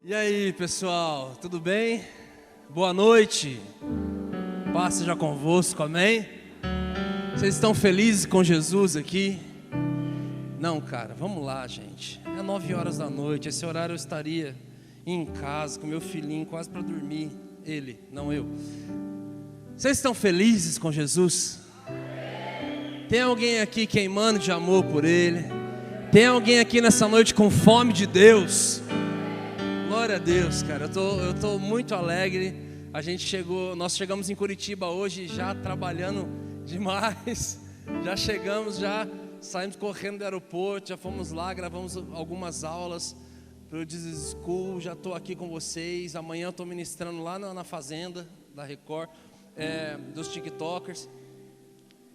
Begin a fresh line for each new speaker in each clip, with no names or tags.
E aí, pessoal, tudo bem? Boa noite. Paz seja convosco, amém? Vocês estão felizes com Jesus aqui? Não, cara, vamos lá, gente. É 9 horas da noite, esse horário eu estaria em casa com meu filhinho quase para dormir. Ele, não eu. Vocês estão felizes com Jesus? Tem alguém aqui queimando de amor por Ele? Tem alguém aqui nessa noite com fome de Deus? Glória a Deus, cara, eu tô muito alegre. Nós chegamos em Curitiba hoje já trabalhando demais. Já saímos correndo do aeroporto, já fomos lá, gravamos algumas aulas para o Jesus School. Já estou aqui com vocês. Amanhã eu estou ministrando lá na Fazenda da Record, dos TikTokers.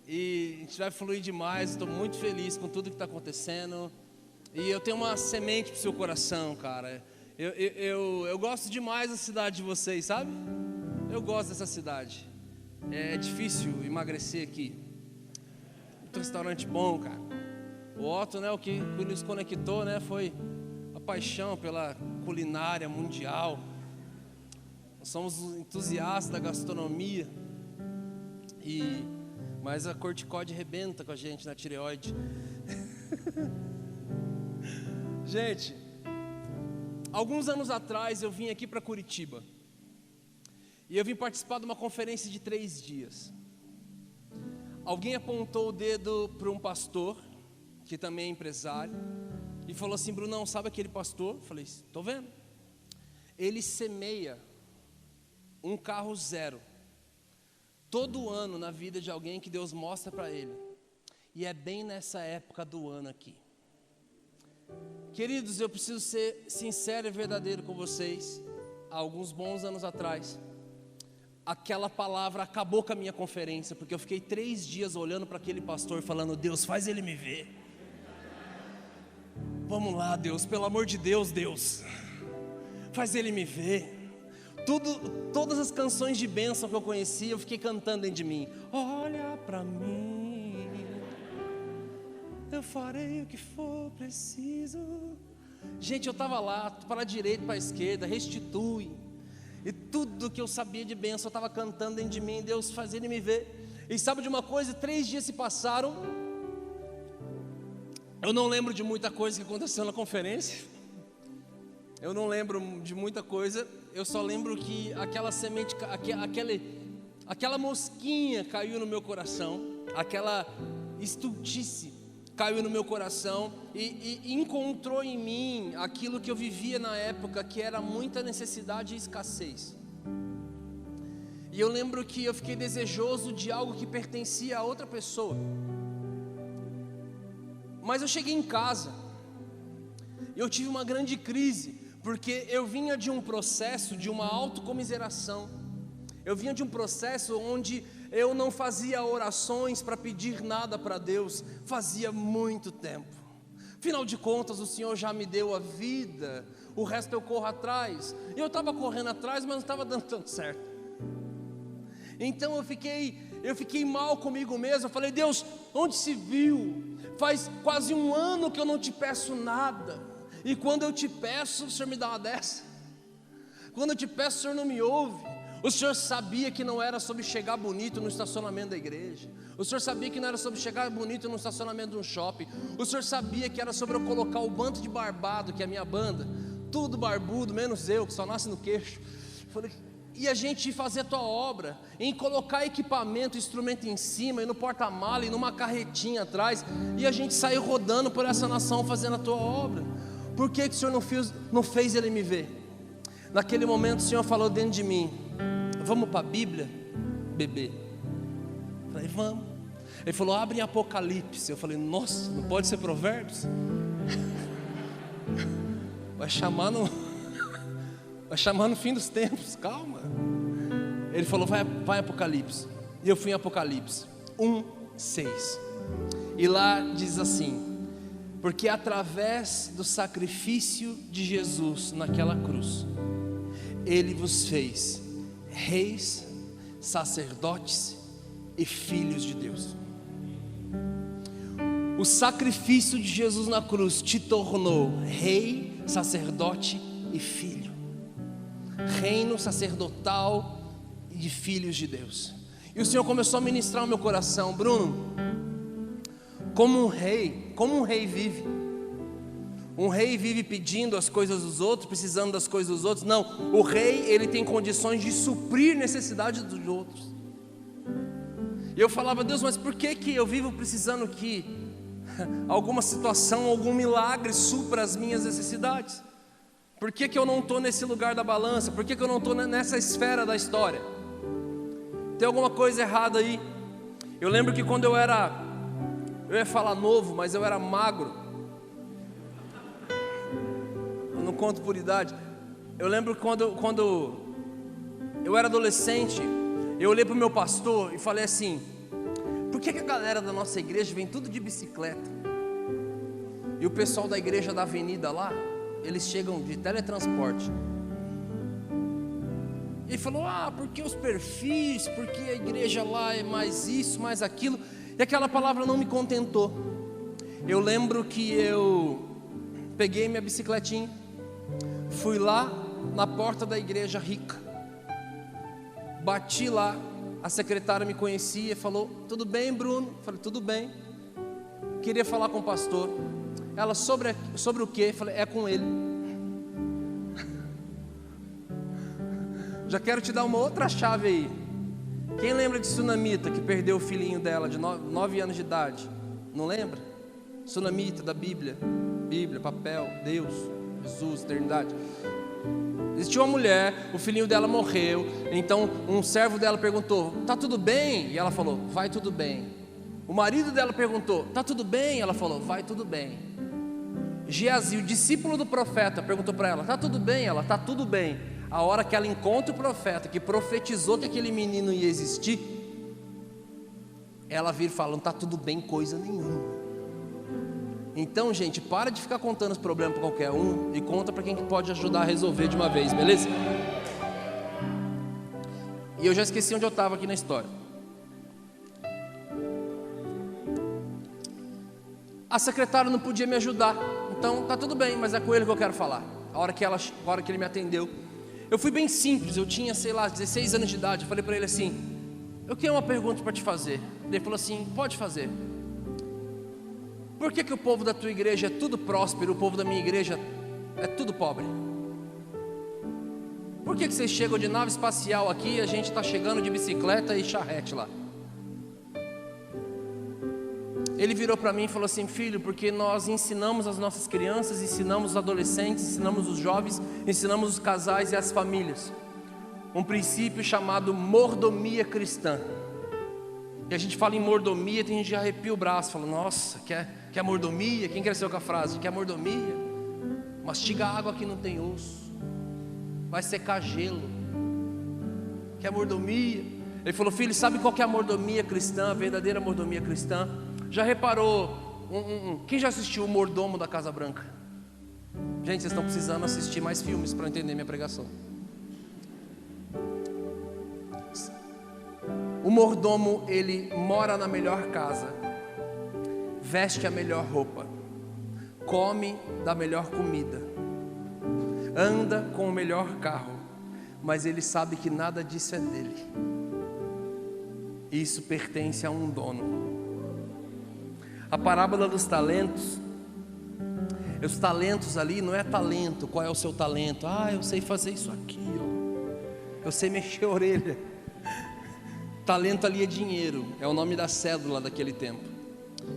E a gente vai fluir demais. Estou muito feliz com tudo que está acontecendo. E eu tenho uma semente para o seu coração, cara. Eu gosto demais da cidade de vocês, sabe? Eu gosto dessa cidade. É difícil emagrecer aqui. Muito restaurante bom, cara. O Otto, né, o que nos conectou, né, foi a paixão pela culinária mundial. Nós somos entusiastas da gastronomia. Mas a corticóide arrebenta com a gente na tireoide. Gente, alguns anos atrás eu vim aqui para Curitiba. E eu vim participar de uma conferência de 3 dias. Alguém apontou o dedo para um pastor, que também é empresário, e falou assim: Brunão, sabe aquele pastor? Eu falei: estou vendo. Ele semeia um carro zero todo ano na vida de alguém que Deus mostra para ele. E é bem nessa época do ano aqui. Queridos, eu preciso ser sincero e verdadeiro com vocês. Há alguns bons anos atrás, aquela palavra acabou com a minha conferência, porque eu fiquei 3 dias olhando para aquele pastor falando: Deus, faz ele me ver. Vamos lá, Deus, pelo amor de Deus, Deus, faz ele me ver. Todas as canções de bênção que eu conhecia, eu fiquei cantando dentro de mim. Olha para mim, eu farei o que for preciso. Gente, eu estava lá, para a direita, para a esquerda, restitui. E tudo que eu sabia de bênção, eu estava cantando dentro de mim. Deus, faz ele me ver. E sabe de uma coisa? 3 dias se passaram. Eu não lembro de muita coisa que aconteceu na conferência. Eu não lembro de muita coisa. Eu só lembro que aquela semente, aquela mosquinha caiu no meu coração. Aquela estultice caiu no meu coração e encontrou em mim aquilo que eu vivia na época, que era muita necessidade e escassez. E eu lembro que eu fiquei desejoso de algo que pertencia a outra pessoa. Mas eu cheguei em casa e eu tive uma grande crise, porque eu vinha de um processo de uma autocomiseração. Eu vinha de um processo onde eu não fazia orações para pedir nada para Deus, fazia muito tempo. Afinal de contas, o Senhor já me deu a vida, o resto eu corro atrás. E eu estava correndo atrás, mas não estava dando tanto certo. Então eu fiquei mal comigo mesmo. Eu falei: Deus, onde se viu? Faz quase 1 ano que eu não te peço nada. E quando eu te peço, o Senhor me dá uma dessa. Quando eu te peço, o Senhor não me ouve. O Senhor sabia que não era sobre chegar bonito no estacionamento da igreja. O Senhor sabia que não era sobre chegar bonito no estacionamento de um shopping. O Senhor sabia que era sobre eu colocar o bando de barbado, que é a minha banda, tudo barbudo, menos eu, que só nasce no queixo. E a gente fazer a tua obra, em colocar equipamento, instrumento em cima, e no porta-mala, e numa carretinha atrás, e a gente sair rodando por essa nação fazendo a tua obra. Por que o Senhor não fez ele me ver? Naquele momento o Senhor falou dentro de mim: vamos para a Bíblia, bebê? Eu falei: vamos. Ele falou: abre em Apocalipse. Eu falei: nossa, não pode ser Provérbios? Vai chamar no fim dos tempos, calma. Ele falou: vai Apocalipse. E eu fui em Apocalipse 1:6. E lá diz assim: porque através do sacrifício de Jesus naquela cruz, Ele vos fez reis, sacerdotes e filhos de Deus. O sacrifício de Jesus na cruz te tornou rei, sacerdote e filho, reino sacerdotal e de filhos de Deus. E o Senhor começou a ministrar no meu coração: Bruno, como um rei vive. Um rei vive pedindo as coisas dos outros, precisando das coisas dos outros. Não, o rei, ele tem condições de suprir necessidades dos outros. E eu falava: Deus, mas por que eu vivo precisando que alguma situação, algum milagre supra as minhas necessidades? Por que eu não estou nesse lugar da balança? Por que eu não estou nessa esfera da história? Tem alguma coisa errada aí. Eu lembro que quando eu ia falar novo, mas eu era magro. Eu não conto por idade. Eu lembro quando eu era adolescente, eu olhei para o meu pastor e falei assim: por que a galera da nossa igreja vem tudo de bicicleta? E o pessoal da igreja da avenida lá, eles chegam de teletransporte. E ele falou: porque os perfis, porque a igreja lá é mais isso, mais aquilo. E aquela palavra não me contentou. Eu lembro que eu peguei minha bicicletinha, fui lá na porta da igreja rica, bati lá, a secretária me conhecia e falou: tudo bem, Bruno? Eu falei: tudo bem, queria falar com o pastor. Ela: sobre o quê? Eu falei: é com ele. Já quero te dar uma outra chave aí. Quem lembra de Sunamita, que perdeu o filhinho dela de 9 anos de idade? Não lembra? Sunamita da Bíblia, papel, Deus, Jesus, eternidade. Existiu uma mulher, o filhinho dela morreu. Então um servo dela perguntou: tá tudo bem? E ela falou: vai tudo bem. O marido dela perguntou: tá tudo bem? Ela falou: vai tudo bem. Geazi, o discípulo do profeta, perguntou para ela: tá tudo bem? Ela: tá tudo bem. A hora que ela encontra o profeta que profetizou que aquele menino ia existir, ela vira falando: tá tudo bem coisa nenhuma. Então, gente, para de ficar contando os problemas para qualquer um e conta para quem que pode ajudar a resolver de uma vez, beleza? E eu já esqueci onde eu estava aqui na história. A secretária não podia me ajudar, então tá tudo bem, mas é com ele que eu quero falar. A hora que ele me atendeu, eu fui bem simples. Eu tinha, 16 anos de idade. Eu falei para ele assim: eu tenho uma pergunta para te fazer. Ele falou assim: pode fazer. Por que o povo da tua igreja é tudo próspero, o povo da minha igreja é tudo pobre? Por que vocês chegam de nave espacial aqui e a gente está chegando de bicicleta e charrete lá? Ele virou para mim e falou assim: filho, porque nós ensinamos as nossas crianças, ensinamos os adolescentes, ensinamos os jovens, ensinamos os casais e as famílias um princípio chamado mordomia cristã. E a gente fala em mordomia, tem gente que arrepia o braço, fala: nossa, quer mordomia? Quem cresceu com a frase? Quer mordomia? Mastiga água que não tem osso, vai secar gelo. Quer mordomia? Ele falou: filho, sabe qual que é a mordomia cristã, a verdadeira mordomia cristã? Já reparou, quem já assistiu o Mordomo da Casa Branca? Gente, vocês estão precisando assistir mais filmes para entender minha pregação. O mordomo, ele mora na melhor casa, veste a melhor roupa, come da melhor comida, anda com o melhor carro, mas ele sabe que nada disso é dele. Isso pertence a um dono. A parábola dos talentos, os talentos ali não é talento. Qual é o seu talento? Eu sei fazer isso aqui, eu sei mexer a orelha. Talento ali é dinheiro, é o nome da cédula daquele tempo.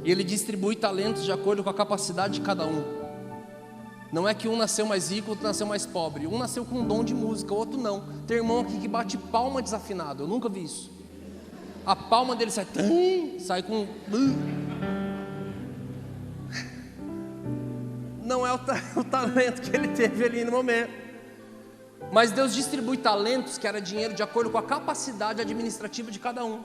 E ele distribui talentos de acordo com a capacidade de cada um. Não é que um nasceu mais rico, outro nasceu mais pobre. Um nasceu com um dom de música, o outro não. Tem irmão aqui que bate palma desafinado, eu nunca vi isso. A palma dele sai com... Não é o talento que ele teve ali no momento. Mas Deus distribui talentos, que era dinheiro, de acordo com a capacidade administrativa de cada um.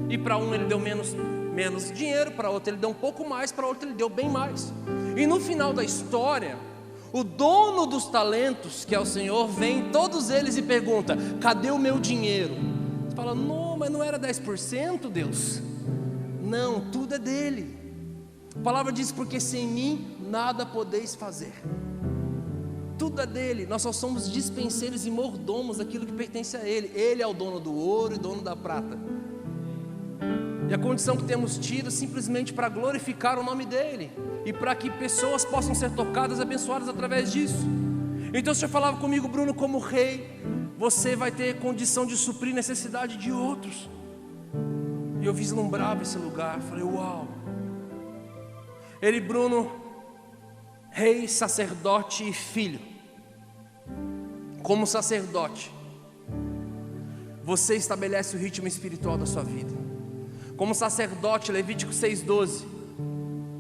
E para um ele deu menos dinheiro, para outro ele deu um pouco mais, para outro ele deu bem mais. E no final da história, o dono dos talentos, que é o Senhor, vem todos eles e pergunta: cadê o meu dinheiro? Você fala: não, mas não era 10%, Deus? Não, tudo é dele. A palavra diz: porque sem mim nada podeis fazer. Tudo tudo é dele, nós só somos dispenseiros e mordomos daquilo que pertence a ele. Ele é o dono do ouro e dono da prata. E a condição que temos tido simplesmente para glorificar o nome dele e para que pessoas possam ser tocadas, abençoadas através disso. Então o Senhor falava comigo: Bruno, como rei, você vai ter condição de suprir necessidade de outros. E eu vislumbrava esse lugar, falei: uau. Ele, Bruno, rei, sacerdote e filho. Como sacerdote, você estabelece o ritmo espiritual da sua vida. Como sacerdote, Levítico 6,12: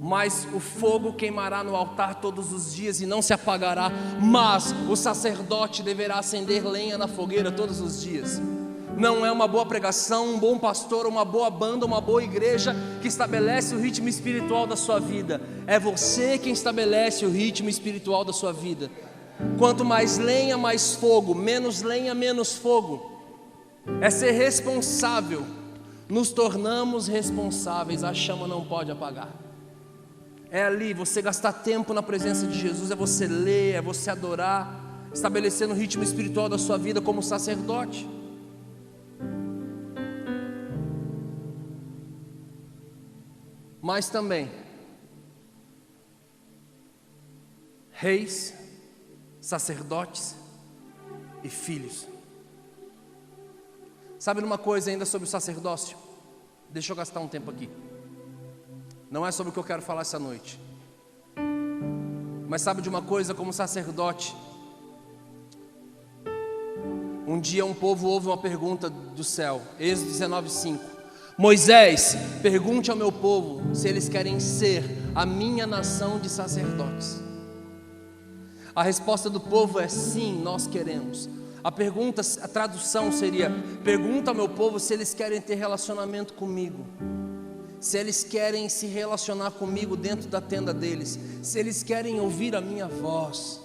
mas o fogo queimará no altar todos os dias e não se apagará, mas o sacerdote deverá acender lenha na fogueira todos os dias. Não é uma boa pregação, um bom pastor, uma boa banda, uma boa igreja que estabelece o ritmo espiritual da sua vida. É você quem estabelece o ritmo espiritual da sua vida. Quanto mais lenha, mais fogo. Menos lenha, menos fogo. É ser responsável. Nos tornamos responsáveis. A chama não pode apagar. É ali, você gastar tempo na presença de Jesus. É você ler, é você adorar, estabelecendo o ritmo espiritual da sua vida como sacerdote. Mas também reis, sacerdotes e filhos. Sabe uma coisa ainda sobre o sacerdócio? Deixa eu gastar um tempo aqui. Não é sobre o que eu quero falar essa noite. Mas sabe de uma coisa, como sacerdote? Um dia um povo ouve uma pergunta do céu. Êxodo 19:5. Moisés, pergunte ao meu povo se eles querem ser a minha nação de sacerdotes. A resposta do povo é sim, nós queremos. A tradução seria: pergunta ao meu povo se eles querem ter relacionamento comigo, se eles querem se relacionar comigo dentro da tenda deles, se eles querem ouvir a minha voz,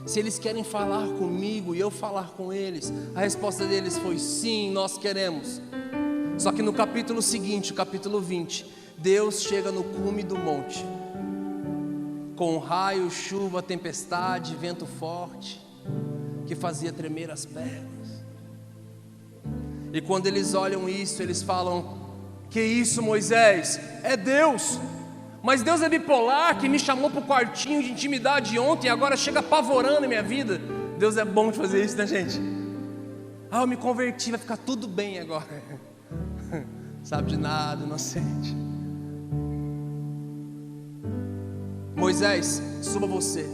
se eles querem falar comigo e eu falar com eles. A resposta deles foi sim, nós queremos. Só que no capítulo seguinte, o capítulo 20, Deus chega no cume do monte, com raio, chuva, tempestade, vento forte, que fazia tremer as pernas. E quando eles olham isso, eles falam: que isso, Moisés? É Deus. Mas Deus é bipolar, que me chamou para o quartinho de intimidade ontem e agora chega apavorando a minha vida. Deus é bom de fazer isso, né, gente? Ah, eu me converti, vai ficar tudo bem agora. Sabe de nada, inocente. Moisés, suba você.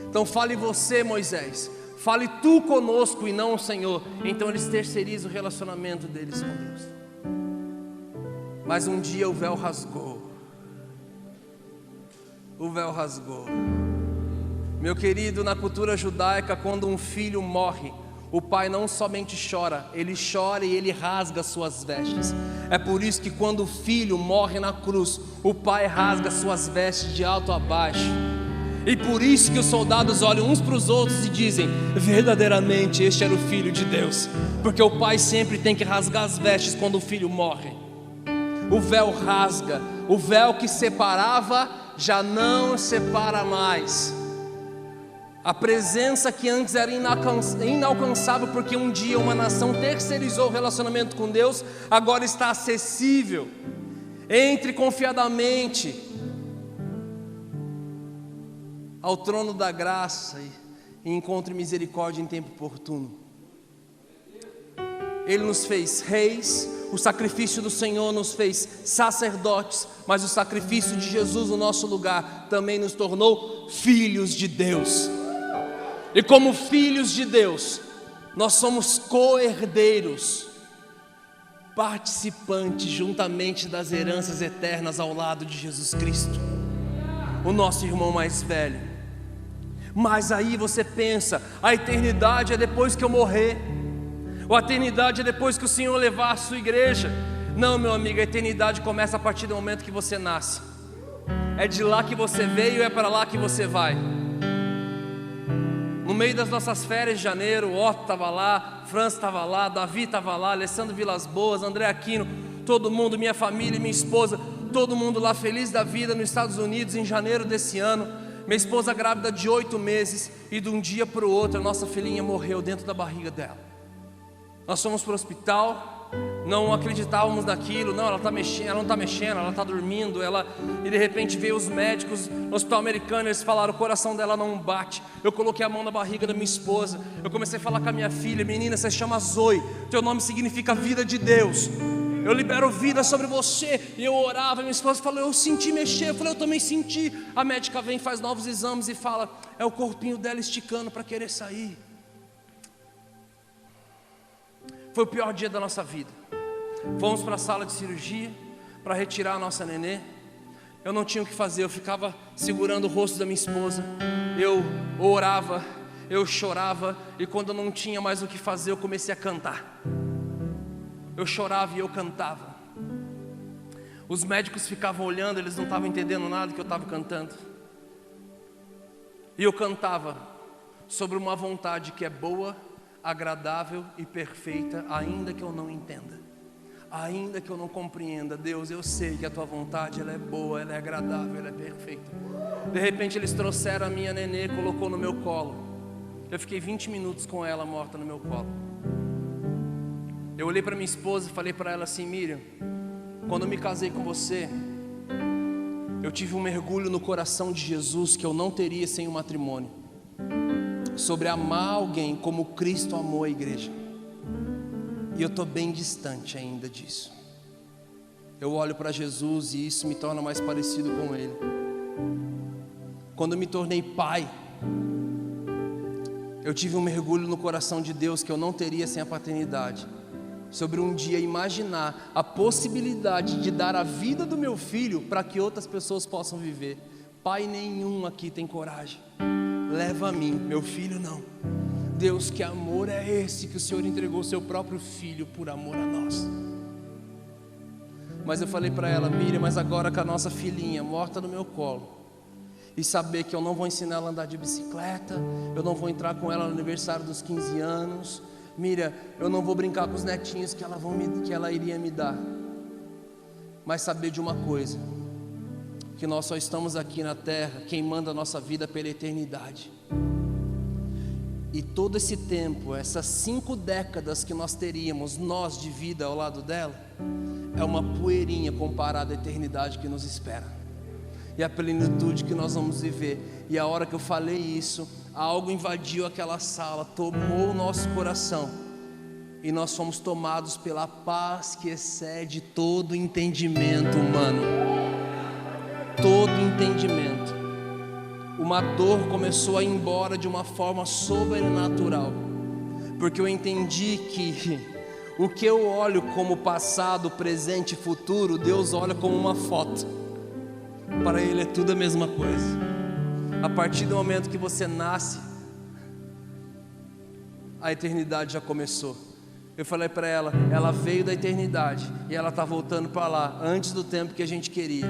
Então fale você, Moisés. Fale tu conosco e não o Senhor. Então eles terceirizam o relacionamento deles com Deus. Mas um dia o véu rasgou. O véu rasgou. Meu querido, na cultura judaica, quando um filho morre, o pai não somente chora, ele chora e ele rasga suas vestes. É por isso que quando o filho morre na cruz, o pai rasga suas vestes de alto a baixo. E por isso que os soldados olham uns para os outros e dizem: verdadeiramente este era o Filho de Deus. Porque o pai sempre tem que rasgar as vestes quando o filho morre. O véu rasga, o véu que separava já não separa mais. A presença que antes era inalcançável, porque um dia uma nação terceirizou o relacionamento com Deus, agora está acessível. Entre confiadamente ao trono da graça e encontre misericórdia em tempo oportuno. Ele nos fez reis, o sacrifício do Senhor nos fez sacerdotes, mas o sacrifício de Jesus no nosso lugar também nos tornou filhos de Deus. E como filhos de Deus, nós somos co-herdeiros, participantes juntamente das heranças eternas ao lado de Jesus Cristo, o nosso irmão mais velho. Mas aí você pensa: a eternidade é depois que eu morrer, ou a eternidade é depois que o Senhor levar a sua igreja. Não, meu amigo, a eternidade começa a partir do momento que você nasce. É de lá que você veio e é para lá que você vai. No meio das nossas férias de janeiro, o Otto estava lá, França estava lá, Davi estava lá, Alessandro Vilas Boas, André Aquino, todo mundo, minha família, minha esposa, todo mundo lá feliz da vida nos Estados Unidos em janeiro desse ano. Minha esposa grávida de 8 meses, e de um dia para o outro a nossa filhinha morreu dentro da barriga dela. Nós fomos para o hospital, não acreditávamos naquilo. Não, ela está mexendo, ela não está mexendo, ela está dormindo. E de repente veio os médicos no hospital americano, eles falaram: o coração dela não bate. Eu coloquei a mão na barriga da minha esposa, eu comecei a falar com a minha filha: menina, você se chama Zoe, teu nome significa vida de Deus, eu libero vida sobre você. E eu orava, minha esposa falou: eu senti mexer. Eu falei: eu também senti. A médica vem, faz novos exames e fala: é o corpinho dela esticando para querer sair. Foi o pior dia da nossa vida. Fomos para a sala de cirurgia para retirar a nossa nenê. Eu não tinha o que fazer, eu ficava segurando o rosto da minha esposa. Eu orava, eu chorava, e quando eu não tinha mais o que fazer, eu comecei a cantar. Eu chorava e eu cantava. Os médicos ficavam olhando, eles não estavam entendendo nada que eu estava cantando. E eu cantava sobre uma vontade que é boa, agradável e perfeita, ainda que eu não entenda, ainda que eu não compreenda. Deus, eu sei que a tua vontade, ela é boa, ela é agradável, ela é perfeita. De repente eles trouxeram a minha nenê, colocou no meu colo. Eu fiquei 20 minutos com ela morta no meu colo. Eu olhei para minha esposa e falei para ela assim: Miriam, quando eu me casei com você, eu tive um mergulho no coração de Jesus que eu não teria sem o matrimônio, sobre amar alguém como Cristo amou a igreja. E eu estou bem distante ainda disso. Eu olho para Jesus e isso me torna mais parecido com Ele. Quando eu me tornei pai, eu tive um mergulho no coração de Deus que eu não teria sem a paternidade, sobre um dia imaginar a possibilidade de dar a vida do meu filho para que outras pessoas possam viver. Pai nenhum aqui tem coragem. Leva a mim, meu filho não. Deus, que amor é esse que o Senhor entregou o seu próprio filho por amor a nós? Mas eu falei para ela: Miriam, mas agora com a nossa filhinha morta no meu colo, e saber que eu não vou ensinar ela a andar de bicicleta, eu não vou entrar com ela no aniversário dos 15 anos, Miriam, eu não vou brincar com os netinhos que ela iria me dar. Mas saber de uma coisa, que nós só estamos aqui na terra, quem manda a nossa vida pela eternidade. E todo esse tempo, essas 5 décadas que nós teríamos, nós de vida ao lado dela, é uma poeirinha comparada à eternidade que nos espera, e a plenitude que nós vamos viver. E a hora que eu falei isso, algo invadiu aquela sala, tomou o nosso coração, e nós fomos tomados pela paz que excede todo entendimento humano. Todo entendimento. Uma dor começou a ir embora de uma forma sobrenatural, porque eu entendi que o que eu olho como passado, presente e futuro, Deus olha como uma foto. Para Ele é tudo a mesma coisa. A partir do momento que você nasce, a eternidade já começou. Eu falei para ela, ela veio da eternidade e ela está voltando para lá, antes do tempo que a gente queria.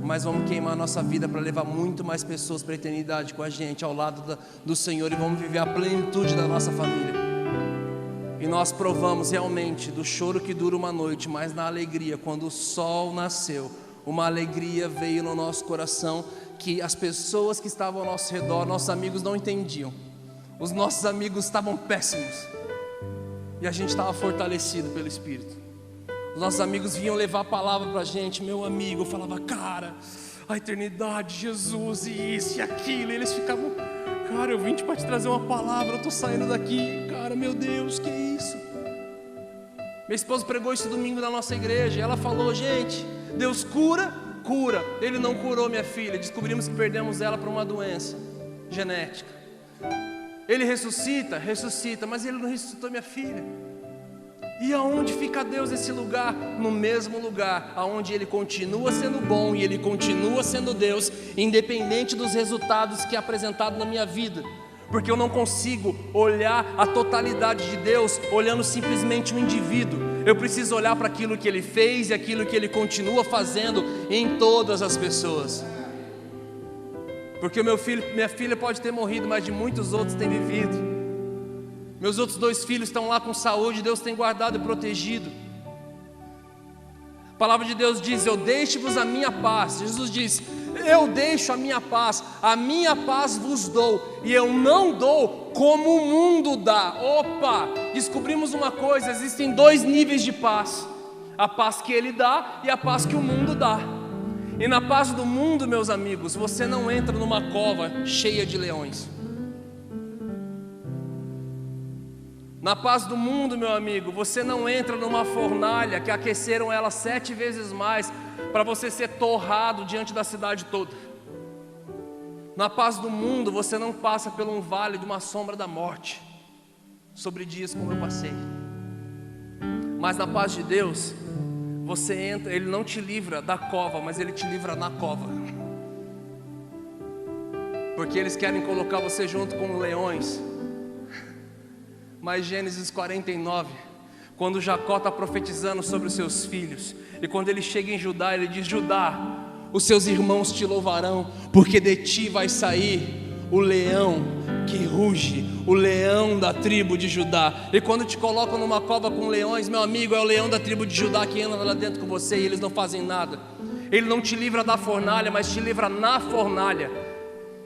Mas vamos queimar a nossa vida para levar muito mais pessoas para a eternidade com a gente, ao lado do Senhor, e vamos viver a plenitude da nossa família. E nós provamos realmente do choro que dura uma noite, mas na alegria, quando o sol nasceu, uma alegria veio no nosso coração, que as pessoas que estavam ao nosso redor, nossos amigos, não entendiam. Os nossos amigos estavam péssimos, e a gente estava fortalecido pelo Espírito. Os nossos amigos vinham levar a palavra para a gente. Meu amigo, eu falava: cara, a eternidade, Jesus, e isso e aquilo. E eles ficavam: cara, eu vim para te trazer uma palavra, eu estou saindo daqui, cara, meu Deus, que é isso? Minha esposa pregou esse domingo na nossa igreja, e ela falou: gente, Deus cura, Ele não curou minha filha. Descobrimos que perdemos ela para uma doença genética. Ele ressuscita, mas Ele não ressuscitou minha filha. E aonde fica Deus nesse lugar? No mesmo lugar, aonde Ele continua sendo bom e Ele continua sendo Deus, independente dos resultados que é apresentado na minha vida. Porque eu não consigo olhar a totalidade de Deus olhando simplesmente um indivíduo. Eu preciso olhar para aquilo que Ele fez e aquilo que Ele continua fazendo em todas as pessoas. Porque o meu filho, minha filha pode ter morrido, mas de muitos outros tem vivido. Meus outros 2 filhos estão lá com saúde, Deus tem guardado e protegido. A palavra de Deus diz: eu deixo-vos a minha paz. Jesus diz: eu deixo a minha paz vos dou, e eu não dou como o mundo dá. Opa, descobrimos uma coisa: existem dois níveis de paz, a paz que Ele dá e a paz que o mundo dá. E na paz do mundo, meus amigos, você não entra numa cova cheia de leões. Na paz do mundo, meu amigo, você não entra numa fornalha que aqueceram ela 7 vezes mais para você ser torrado diante da cidade toda. Na paz do mundo, você não passa por um vale de uma sombra da morte, sobre dias como eu passei. Mas na paz de Deus, você entra, Ele não te livra da cova, mas Ele te livra na cova. Porque eles querem colocar você junto com leões. Mas Gênesis 49, quando Jacó está profetizando sobre os seus filhos, e quando ele chega em Judá, ele diz: Judá, os seus irmãos te louvarão, porque de ti vai sair o leão que ruge, o leão da tribo de Judá. E quando te colocam numa cova com leões, meu amigo, é o leão da tribo de Judá que anda lá dentro com você, e eles não fazem nada. Ele não te livra da fornalha, mas te livra na fornalha.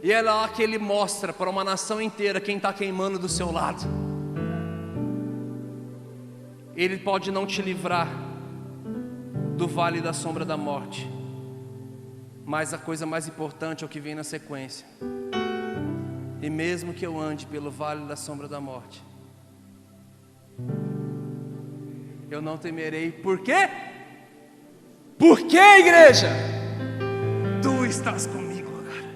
E é lá que Ele mostra para uma nação inteira quem está queimando do seu lado. Ele pode não te livrar do vale da sombra da morte, mas a coisa mais importante é o que vem na sequência. E mesmo que eu ande pelo vale da sombra da morte, eu não temerei. Por quê? Porque, igreja, Tu estás comigo, cara.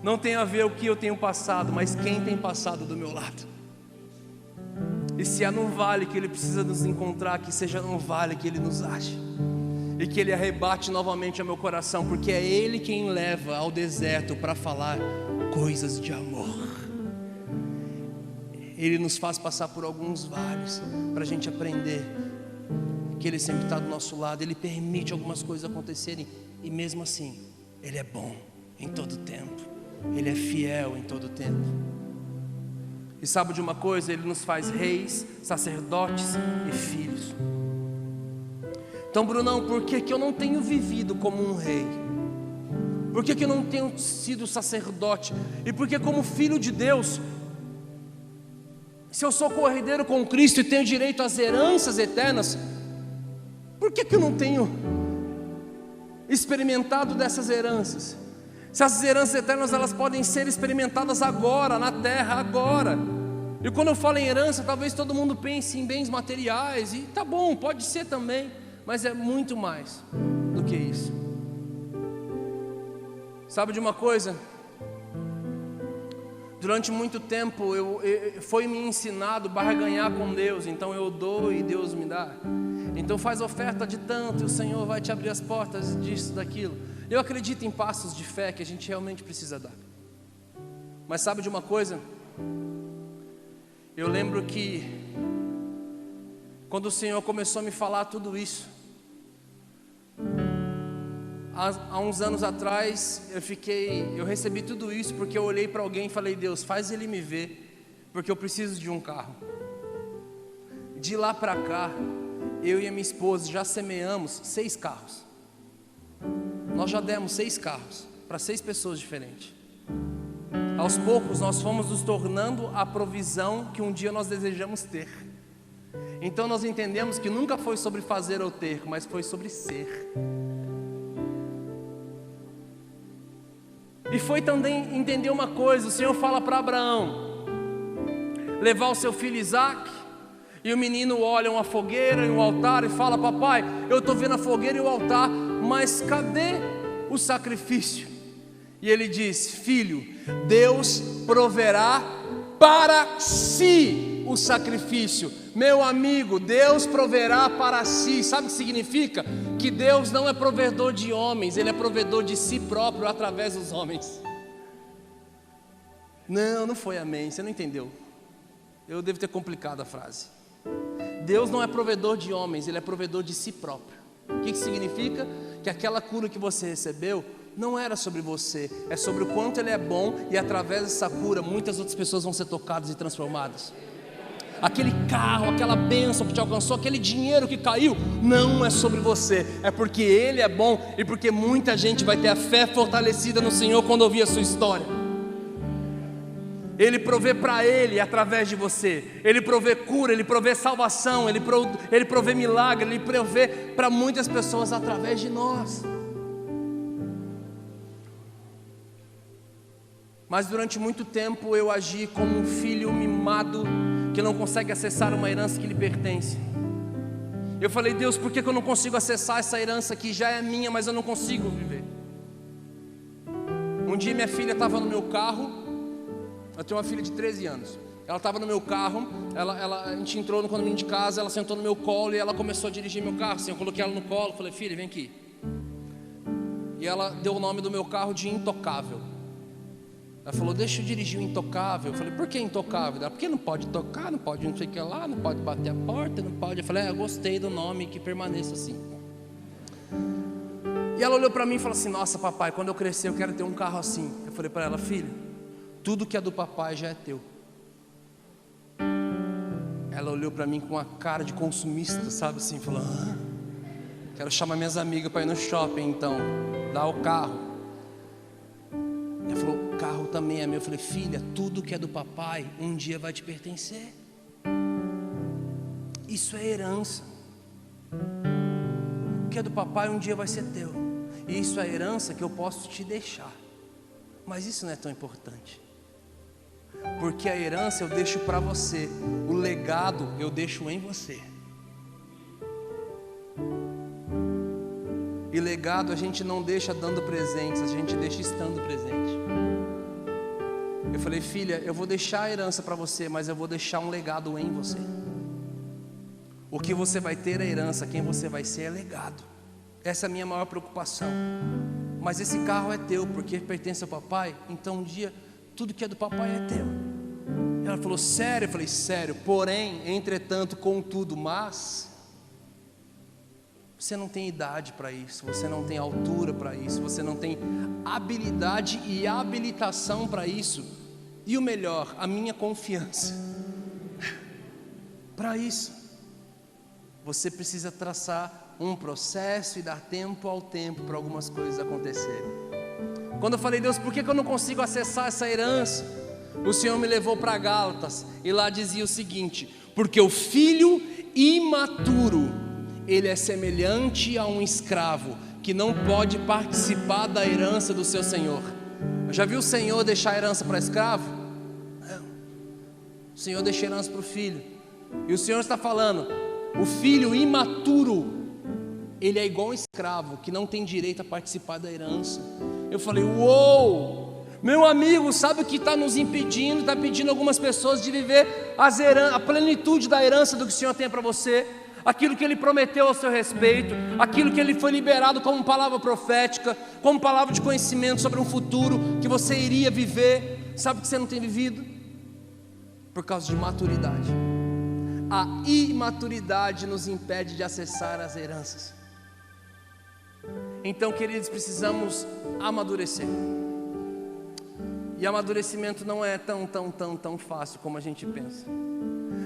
Não tem a ver o que eu tenho passado, mas quem tem passado do meu lado. E se é num vale que Ele precisa nos encontrar, que seja num vale que Ele nos ache, e que Ele arrebate novamente ao meu coração, porque é Ele quem leva ao deserto para falar coisas de amor. Ele nos faz passar por alguns vales, para a gente aprender que Ele sempre está do nosso lado. Ele permite algumas coisas acontecerem, e mesmo assim, Ele é bom em todo tempo, Ele é fiel em todo tempo. E sabe de uma coisa? Ele nos faz reis, sacerdotes e filhos. Então, Brunão, por que eu não tenho vivido como um rei? Por que eu não tenho sido sacerdote? E por que, como filho de Deus, se eu sou co-herdeiro com Cristo e tenho direito às heranças eternas, por que eu não tenho experimentado dessas heranças? Se essas heranças eternas, elas podem ser experimentadas agora, na terra, agora. E quando eu falo em herança, talvez todo mundo pense em bens materiais, e tá bom, pode ser também, mas é muito mais do que isso. Sabe de uma coisa? Durante muito tempo foi me ensinado barganhar com Deus. Então eu dou e Deus me dá. Então faz oferta de tanto e o Senhor vai te abrir as portas disso, daquilo. Eu acredito em passos de fé que a gente realmente precisa dar. Mas sabe de uma coisa? Eu lembro que quando o Senhor começou a me falar tudo isso, há uns anos atrás, eu recebi tudo isso porque eu olhei para alguém e falei: Deus, faz ele me ver, porque eu preciso de um carro. De lá para cá, eu e a minha esposa já semeamos 6 carros. Nós já demos 6 carros para 6 pessoas diferentes. Aos poucos nós fomos nos tornando a provisão que um dia nós desejamos ter. Então nós entendemos que nunca foi sobre fazer ou ter, mas foi sobre ser. E foi também entender uma coisa: o Senhor fala para Abraão levar o seu filho Isaque, e o menino olha uma fogueira e um altar e fala: papai, eu estou vendo a fogueira e o altar, mas cadê o sacrifício? E ele diz: filho, Deus proverá para si o sacrifício. Meu amigo, Deus proverá para si. Sabe o que significa? Que Deus não é provedor de homens, Ele é provedor de si próprio através dos homens. Não foi amém, você não entendeu. Eu devo ter complicado a frase. Deus não é provedor de homens, Ele é provedor de si próprio. O que significa? Que aquela cura que você recebeu não era sobre você, é sobre o quanto Ele é bom, e através dessa cura muitas outras pessoas vão ser tocadas e transformadas. aquele carro, aquela bênção que te alcançou, aquele dinheiro que caiu, não é sobre você, é porque Ele é bom e porque muita gente vai ter a fé fortalecida no Senhor quando ouvir a sua história. Ele provê para Ele através de você, Ele provê cura, Ele provê salvação, Ele provê milagre, Ele provê para muitas pessoas através de nós. Mas durante muito tempo eu agi como um filho mimado que não consegue acessar uma herança que lhe pertence. Eu falei: Deus, por que eu não consigo acessar essa herança que já é minha, mas eu não consigo viver? Um dia minha filha estava no meu carro. Eu tenho uma filha de 13 anos. Ela estava no meu carro, a gente entrou no condomínio de casa, ela sentou no meu colo e ela começou a dirigir meu carro. Assim, eu coloquei ela no colo, falei: filha, vem aqui. E ela deu o nome do meu carro de Intocável. Ela falou: deixa eu dirigir o Intocável. Eu falei: por que Intocável? Ela: porque não pode tocar, não pode não sei o que lá, não pode bater a porta, não pode. Eu falei: eu gostei do nome, que permaneça assim. E ela olhou para mim e falou assim: nossa papai, quando eu crescer eu quero ter um carro assim. Eu falei para ela: filha, tudo que é do papai já é teu. Ela olhou para mim com uma cara de consumista, sabe assim, falou: quero chamar minhas amigas para ir no shopping então, dá o carro. Ela falou: o carro também é meu. Eu falei: filha, tudo que é do papai um dia vai te pertencer. Isso é herança. O que é do papai um dia vai ser teu. E isso é herança que eu posso te deixar. Mas isso não é tão importante, porque a herança eu deixo para você, o legado eu deixo em você. E legado a gente não deixa dando presentes, a gente deixa estando presente. Eu falei: filha, eu vou deixar a herança para você, mas eu vou deixar um legado em você. O que você vai ter é herança, quem você vai ser é legado. Essa é a minha maior preocupação. Mas esse carro é teu, porque pertence ao papai, então um dia tudo que é do papai é teu. Ela falou: sério? Eu falei: sério, porém, entretanto, contudo, mas você não tem idade para isso, você não tem altura para isso, você não tem habilidade e habilitação para isso, e o melhor, a minha confiança para isso. Você precisa traçar um processo e dar tempo ao tempo para algumas coisas acontecerem. Quando eu falei: Deus, por que eu não consigo acessar essa herança? O Senhor me levou para Gálatas, e lá dizia o seguinte: porque o filho imaturo, ele é semelhante a um escravo, que não pode participar da herança do seu senhor. Já viu o Senhor deixar a herança para escravo? Não. O Senhor deixa a herança para o filho. E o Senhor está falando: o filho imaturo, ele é igual um escravo, que não tem direito a participar da herança. Eu falei: uou! Meu amigo, sabe o que está nos impedindo? Está impedindo algumas pessoas de viver a plenitude da herança do que o Senhor tem para você, aquilo que Ele prometeu ao seu respeito, aquilo que Ele foi liberado como palavra profética, como palavra de conhecimento sobre um futuro que você iria viver. Sabe o que você não tem vivido? Por causa de maturidade. A imaturidade nos impede de acessar as heranças. Então, queridos, precisamos amadurecer. E amadurecimento não é tão fácil como a gente pensa.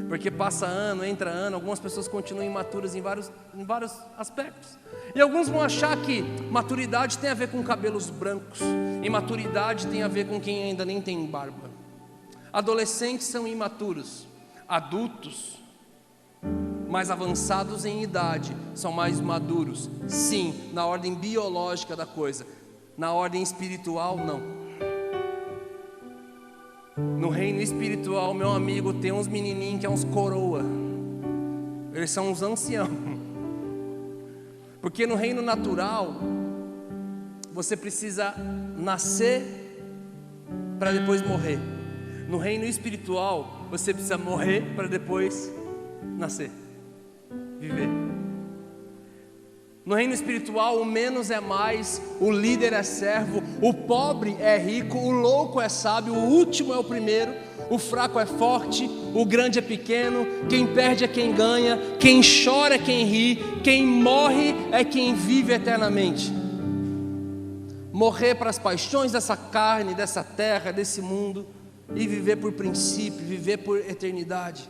Porque passa ano, entra ano, algumas pessoas continuam imaturas em vários aspectos. E alguns vão achar que maturidade tem a ver com cabelos brancos, imaturidade tem a ver com quem ainda nem tem barba. Adolescentes são imaturos, adultos mais avançados em idade são mais maduros. Sim, na ordem biológica da coisa. Na ordem espiritual, não. No reino espiritual, meu amigo, tem uns menininhos que é uns coroa. Eles são uns anciãos. Porque no reino natural, você precisa nascer para depois morrer. No reino espiritual, você precisa morrer para depois nascer, viver. No reino espiritual, o menos é mais, o líder é servo, o pobre é rico, o louco é sábio, o último é o primeiro, o fraco é forte, o grande é pequeno, quem perde é quem ganha, quem chora é quem ri, quem morre é quem vive eternamente. Morrer para as paixões dessa carne, dessa terra, desse mundo, e viver por princípio, viver por eternidade.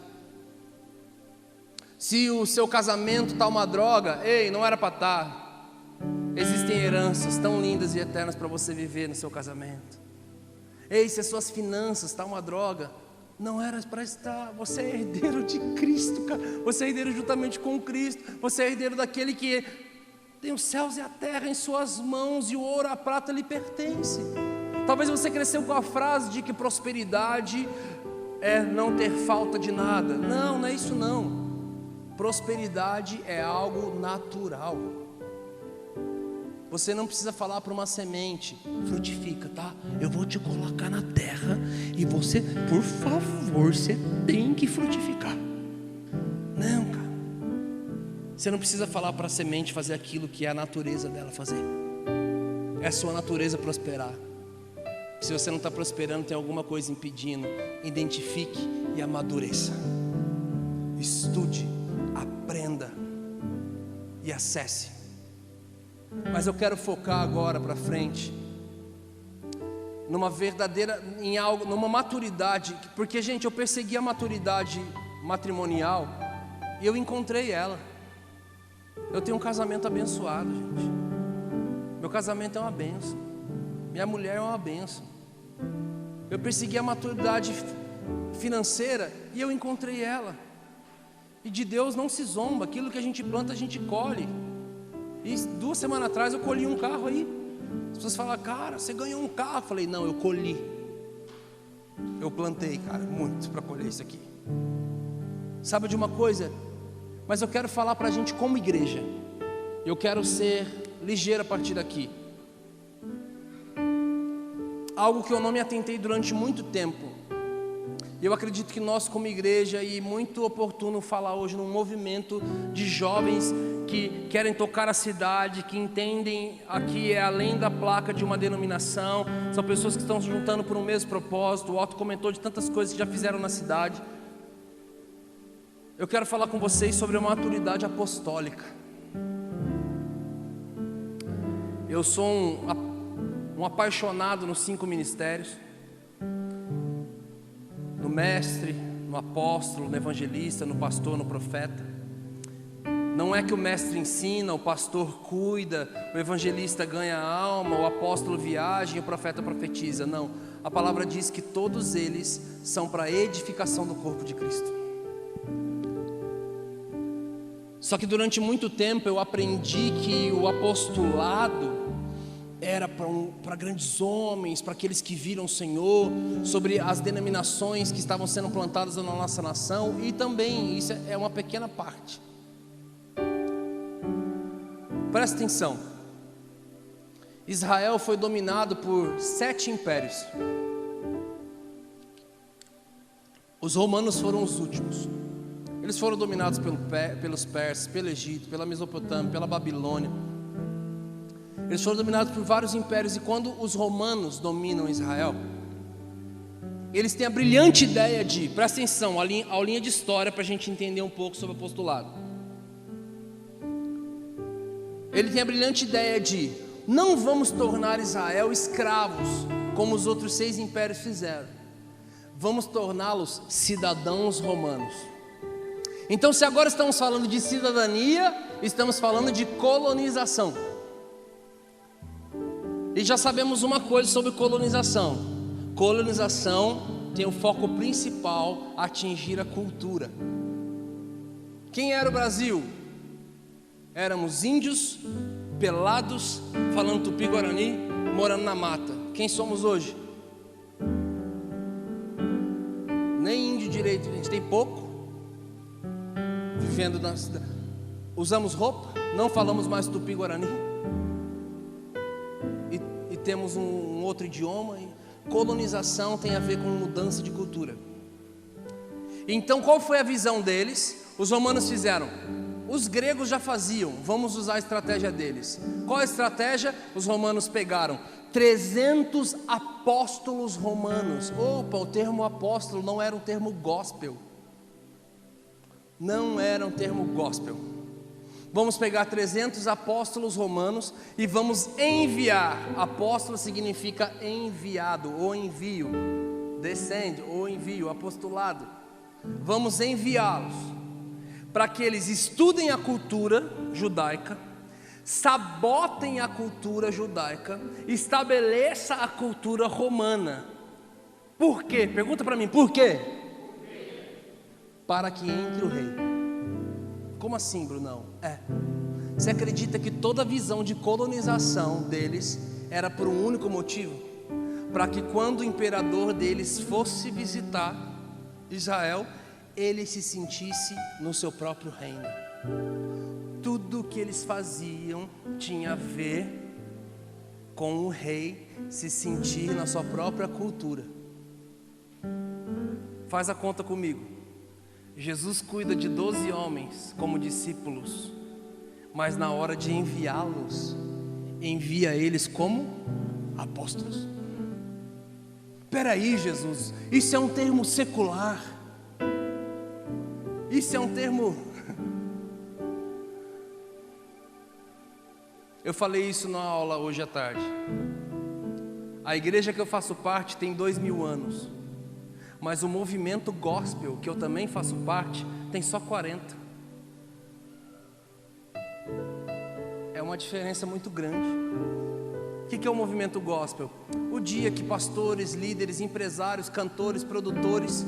Se o seu casamento está uma droga, ei, não era para estar. Existem heranças tão lindas e eternas para você viver no seu casamento. Ei, se as suas finanças estão uma droga, não era para estar. Você é herdeiro de Cristo, cara. Você é herdeiro juntamente com Cristo. Você é herdeiro daquele que tem os céus e a terra em suas mãos, e o ouro e a prata lhe pertence. Talvez você cresceu com a frase de que prosperidade é não ter falta de nada. Não, não é isso não. Prosperidade é algo natural. Você não precisa falar para uma semente: frutifica, tá? Eu vou te colocar na terra e você, por favor, você tem que frutificar. Não, cara. Você não precisa falar para a semente fazer aquilo que é a natureza dela fazer. É a sua natureza prosperar. Se você não está prosperando, tem alguma coisa impedindo. Identifique e amadureça. Estude, aprenda e acesse. Mas eu quero focar agora para frente numa verdadeira, em algo, numa maturidade, porque, gente, eu persegui a maturidade matrimonial e eu encontrei ela. Eu tenho um casamento abençoado, gente. Meu casamento é uma bênção. Minha mulher é uma bênção. Eu persegui a maturidade financeira e eu encontrei ela. E de Deus não se zomba. Aquilo que a gente planta, a gente colhe. E 2 semanas atrás eu colhi um carro aí. As pessoas falam: cara, você ganhou um carro. Eu falei: não, eu colhi. Eu plantei, cara, muito para colher isso aqui. Sabe de uma coisa? Mas eu quero falar para a gente como igreja. Eu quero ser ligeiro a partir daqui. Algo que eu não me atentei durante muito tempo. E eu acredito que nós como igreja, e muito oportuno falar hoje num movimento de jovens que querem tocar a cidade, que entendem aqui é além da placa de uma denominação, são pessoas que estão se juntando por um mesmo propósito. O Otto comentou de tantas coisas que já fizeram na cidade. Eu quero falar com vocês sobre a maturidade apostólica. Eu sou um apaixonado nos 5 ministérios. No mestre, no apóstolo, no evangelista, no pastor, no profeta. Não é que o mestre ensina, o pastor cuida, o evangelista ganha alma, o apóstolo viaja e o profeta profetiza. Não, a palavra diz que todos eles são para a edificação do corpo de Cristo. Só que durante muito tempo eu aprendi que o apostolado era para grandes homens, para aqueles que viram o Senhor, sobre as denominações que estavam sendo plantadas na nossa nação. E também, isso é uma pequena parte. Presta atenção. Israel foi dominado por 7 impérios. Os romanos foram os últimos. Eles foram dominados pelos persas, pelo Egito, pela Mesopotâmia, pela Babilônia. Eles foram dominados por vários impérios. E quando os romanos dominam Israel, eles têm a brilhante ideia de, presta atenção, aulinha de história para a gente entender um pouco sobre o apostolado. Ele tem a brilhante ideia de: não vamos tornar Israel escravos, como os outros 6 impérios fizeram. Vamos torná-los cidadãos romanos. Então, se agora estamos falando de cidadania, estamos falando de colonização. E já sabemos uma coisa sobre colonização. Colonização tem o foco principal atingir a cultura. Quem era o Brasil? Éramos índios, pelados, falando tupi-guarani, morando na mata. Quem somos hoje? Nem índio direito, a gente tem pouco. Vivendo na cidade. Usamos roupa, não falamos mais tupi-guarani. E temos um outro idioma. Colonização tem a ver com mudança de cultura. Então qual foi a visão deles? Os romanos fizeram. Os gregos já faziam, vamos usar a estratégia deles. Qual a estratégia? Os romanos pegaram 300 apóstolos romanos. Opa, o termo apóstolo não era um termo gospel. Não era um termo gospel. Vamos pegar 300 apóstolos romanos e vamos enviar. Apóstolo significa enviado ou envio. Descende ou envio, apostolado. Vamos enviá-los para que eles estudem a cultura judaica, sabotem a cultura judaica, estabeleça a cultura romana. Por quê? Pergunta para mim, por quê? Para que entre o rei. Como assim, Brunão? Você acredita que toda a visão de colonização deles era por um único motivo? Para que quando o imperador deles fosse visitar Israel, ele se sentisse no seu próprio reino. Tudo que eles faziam tinha a ver com o rei se sentir na sua própria cultura. Faz a conta comigo. Jesus cuida de 12 homens como discípulos, mas na hora de enviá-los, envia eles como apóstolos. Peraí, Jesus, isso é um termo secular. Isso é um termo... Eu falei isso na aula hoje à tarde. A igreja que eu faço parte tem 2000 anos, mas o movimento gospel, que eu também faço parte, tem só 40. É uma diferença muito grande. O que é o movimento gospel? O dia que pastores, líderes, empresários, cantores, produtores,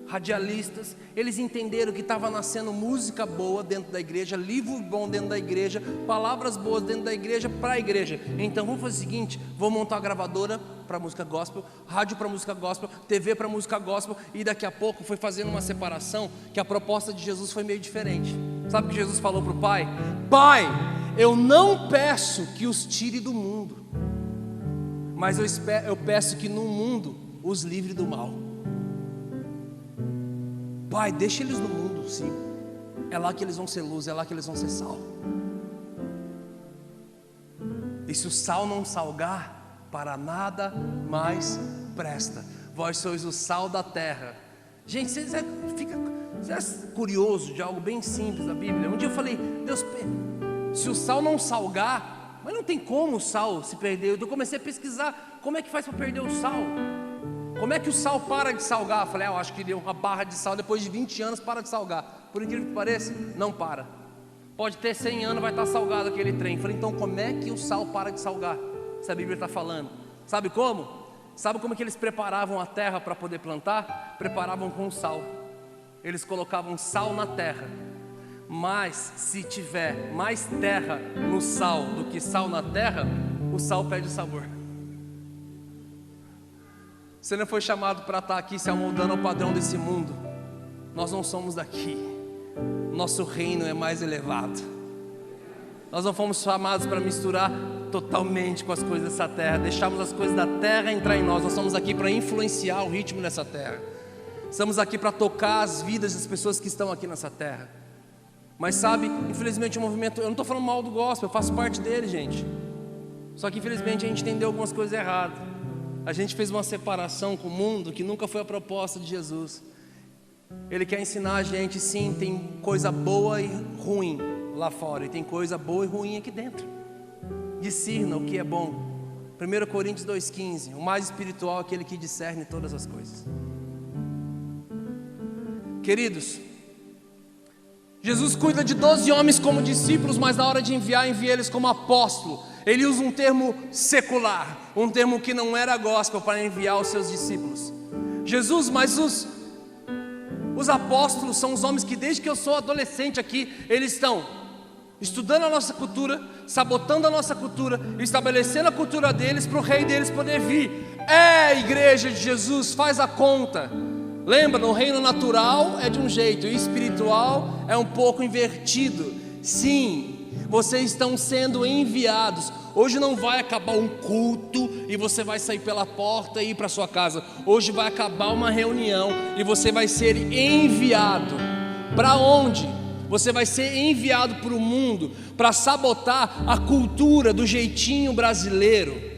radialistas, eles entenderam que estava nascendo música boa dentro da igreja, livro bom dentro da igreja, palavras boas dentro da igreja, para a igreja. Então vamos fazer o seguinte, vamos montar uma gravadora para música gospel, rádio para música gospel, TV para música gospel, e daqui a pouco foi fazendo uma separação, que a proposta de Jesus foi meio diferente. Sabe o que Jesus falou para o Pai? Pai, eu não peço que os tire do mundo, mas eu peço que no mundo os livre do mal. Pai, deixa eles no mundo, sim. É lá que eles vão ser luz, é lá que eles vão ser sal. E se o sal não salgar, para nada mais presta. Vós sois o sal da terra. Gente, você é curioso de algo bem simples da Bíblia? Um dia eu falei, Deus, se o sal não salgar, mas não tem como o sal se perder. Eu comecei a pesquisar, como é que faz para perder o sal? Como é que o sal para de salgar? Eu falei, eu acho que deu uma barra de sal, depois de 20 anos para de salgar. Por incrível que pareça, não para. Pode ter 100 anos, vai estar salgado aquele trem. Eu falei, então como é que o sal para de salgar? Se a Bíblia está falando. Sabe como? Sabe como que eles preparavam a terra para poder plantar? Preparavam com sal. Eles colocavam sal na terra. Mas se tiver mais terra no sal do que sal na terra, o sal perde o sabor. Você não foi chamado para estar aqui se amoldando ao padrão desse mundo. Nós não somos daqui. Nosso reino é mais elevado. Nós não fomos chamados para misturar totalmente com as coisas dessa terra. Deixamos as coisas da terra entrar em nós. Nós estamos aqui para influenciar o ritmo dessa terra. Estamos aqui para tocar as vidas das pessoas que estão aqui nessa terra. Mas sabe, infelizmente o movimento... Eu não estou falando mal do gospel, eu faço parte dele, gente. Só que infelizmente a gente entendeu algumas coisas erradas. A gente fez uma separação com o mundo que nunca foi a proposta de Jesus. Ele quer ensinar a gente, sim, tem coisa boa e ruim lá fora, e tem coisa boa e ruim aqui dentro. Discirna o que é bom. 1 Coríntios 2,15, o mais espiritual é aquele que discerne todas as coisas. Queridos, Jesus cuida de 12 homens como discípulos, mas na hora de envia eles como apóstolo. Ele usa um termo secular, um termo que não era gospel para enviar os seus discípulos. Jesus, mas os apóstolos são os homens que desde que eu sou adolescente aqui, eles estão estudando a nossa cultura, sabotando a nossa cultura, estabelecendo a cultura deles para o rei deles poder vir. Igreja de Jesus, faz a conta. Lembra, no reino natural é de um jeito, e espiritual é um pouco invertido. Sim, vocês estão sendo enviados. Hoje não vai acabar um culto e você vai sair pela porta e ir para sua casa. Hoje vai acabar uma reunião e você vai ser enviado. Para onde? Você vai ser enviado para o mundo para sabotar a cultura do jeitinho brasileiro.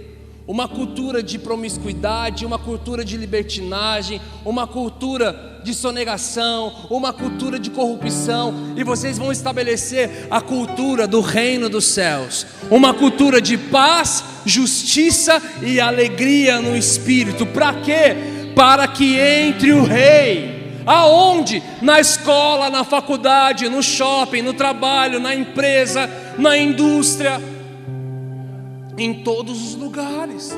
Uma cultura de promiscuidade, uma cultura de libertinagem, uma cultura de sonegação, uma cultura de corrupção, e vocês vão estabelecer a cultura do reino dos céus, uma cultura de paz, justiça e alegria no Espírito. Para quê? Para que entre o rei. Aonde? Na escola, na faculdade, no shopping, no trabalho, na empresa, na indústria, em todos os lugares,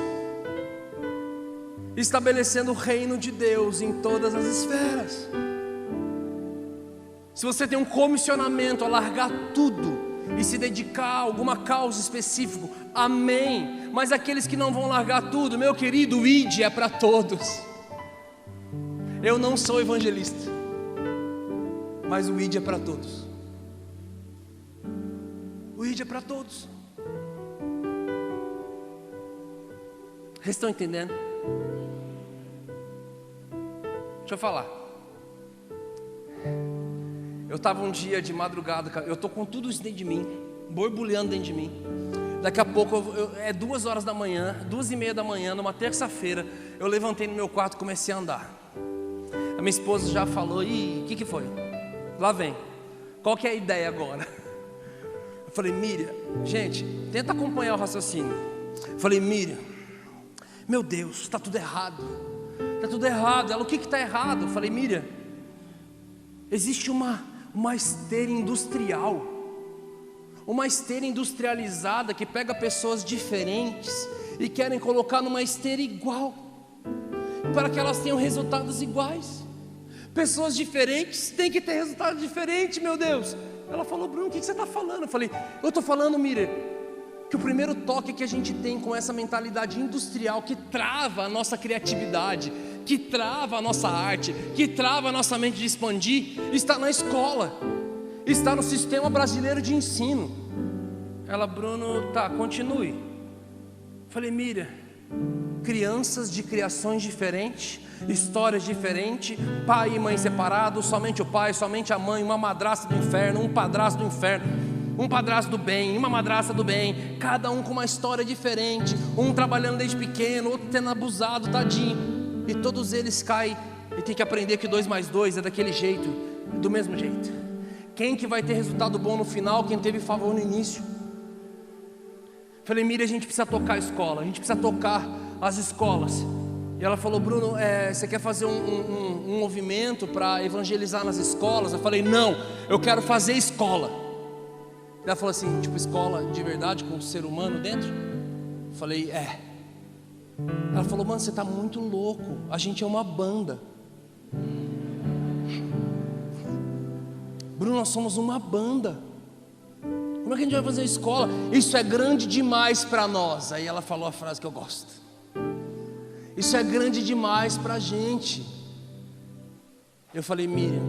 estabelecendo o reino de Deus em todas as esferas. Se você tem um comissionamento a largar tudo e se dedicar a alguma causa específica, amém. Mas aqueles que não vão largar tudo, meu querido, o ID é para todos. Eu não sou evangelista, mas o ID é para todos. O ID é para todos. Vocês estão entendendo? Deixa eu falar. Eu estava um dia de madrugada, eu estou com tudo isso dentro de mim, borbulhando dentro de mim. Daqui a pouco, é 2 horas da manhã, 2:30 da manhã, numa terça-feira, eu levantei no meu quarto e comecei a andar. A minha esposa já falou, o que foi? Lá vem, qual que é a ideia agora? Eu falei, Miriam, gente, tenta acompanhar o raciocínio. Eu falei, Miriam, meu Deus, está tudo errado. Está tudo errado. Ela, o que está errado? Eu falei, Miriam, existe uma esteira industrial, uma esteira industrializada que pega pessoas diferentes e querem colocar numa esteira igual, para que elas tenham resultados iguais. Pessoas diferentes têm que ter resultados diferentes, meu Deus. Ela falou, Bruno, o que você está falando? Eu falei, eu estou falando, Miriam, que o primeiro toque que a gente tem com essa mentalidade industrial que trava a nossa criatividade, que trava a nossa arte, que trava a nossa mente de expandir, está na escola, está no sistema brasileiro de ensino. Ela, Bruno, tá, continue. Falei, Miriam, crianças de criações diferentes, histórias diferentes, pai e mãe separados, somente o pai, somente a mãe, uma madrasta do inferno, um padrasto do inferno, um padrasto do bem, uma madrasta do bem, cada um com uma história diferente, um trabalhando desde pequeno, outro tendo abusado, tadinho, e todos eles caem e tem que aprender que 2 mais 2 é daquele jeito, do mesmo jeito. Quem que vai ter resultado bom no final? Quem teve favor no início. Falei, Miriam, a gente precisa tocar a escola, a gente precisa tocar as escolas. E ela falou, Bruno, você quer fazer um movimento para evangelizar nas escolas? Eu falei, não, eu quero fazer escola. Ela falou assim, tipo escola de verdade, com um ser humano dentro? Eu falei, Ela falou, mano, você está muito louco, a gente é uma banda. Bruno, nós somos uma banda. Como é que a gente vai fazer escola? Isso é grande demais para nós. Aí ela falou a frase que eu gosto. Isso é grande demais para a gente. Eu falei, Miriam,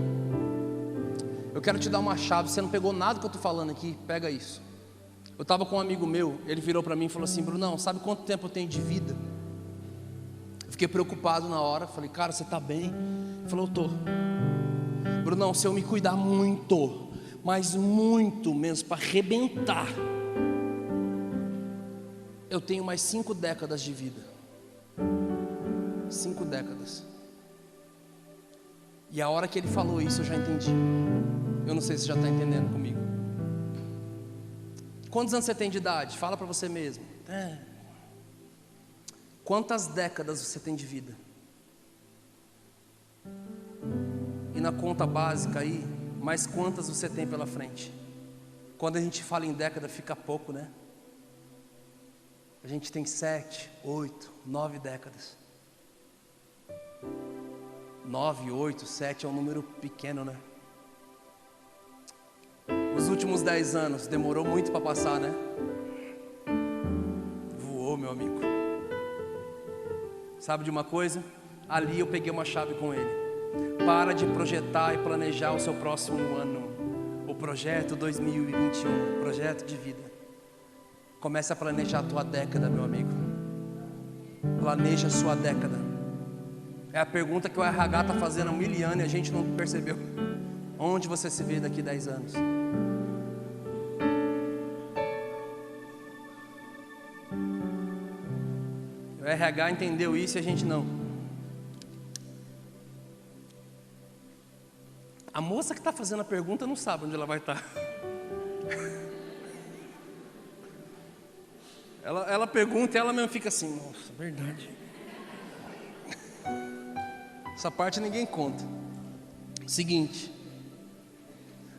eu quero te dar uma chave. Você não pegou nada que eu estou falando aqui? Pega isso. Eu estava com um amigo meu, ele virou para mim e falou assim, Brunão, sabe quanto tempo eu tenho de vida? Eu fiquei preocupado na hora. Falei, cara, você está bem? Ele falou, eu estou. Brunão, se eu me cuidar muito, mas muito mesmo, para arrebentar, eu tenho mais 5 décadas de vida. 5 décadas. E a hora que ele falou isso eu já entendi. Eu não sei se já está entendendo comigo. Quantos anos você tem de idade? Fala para você mesmo. Quantas décadas você tem de vida? E na conta básica aí, mais quantas você tem pela frente? Quando a gente fala em década fica pouco, né? A gente tem 7, 8, 9 décadas. 9, 8, 7 é um número pequeno, né? Os últimos 10 anos demorou muito para passar, né? Voou, meu amigo. Sabe de uma coisa? Ali eu peguei uma chave com ele. Para de projetar e planejar o seu próximo ano. O projeto 2021, projeto de vida. Comece a planejar a tua década, meu amigo. Planeja a sua década. É a pergunta que o RH está fazendo há 1000 anos e a gente não percebeu. Onde você se vê daqui 10 anos? O RH entendeu isso e a gente não. A moça que está fazendo a pergunta não sabe onde ela vai estar. Ela pergunta e ela mesmo fica assim, nossa, verdade. Essa parte ninguém conta. Seguinte,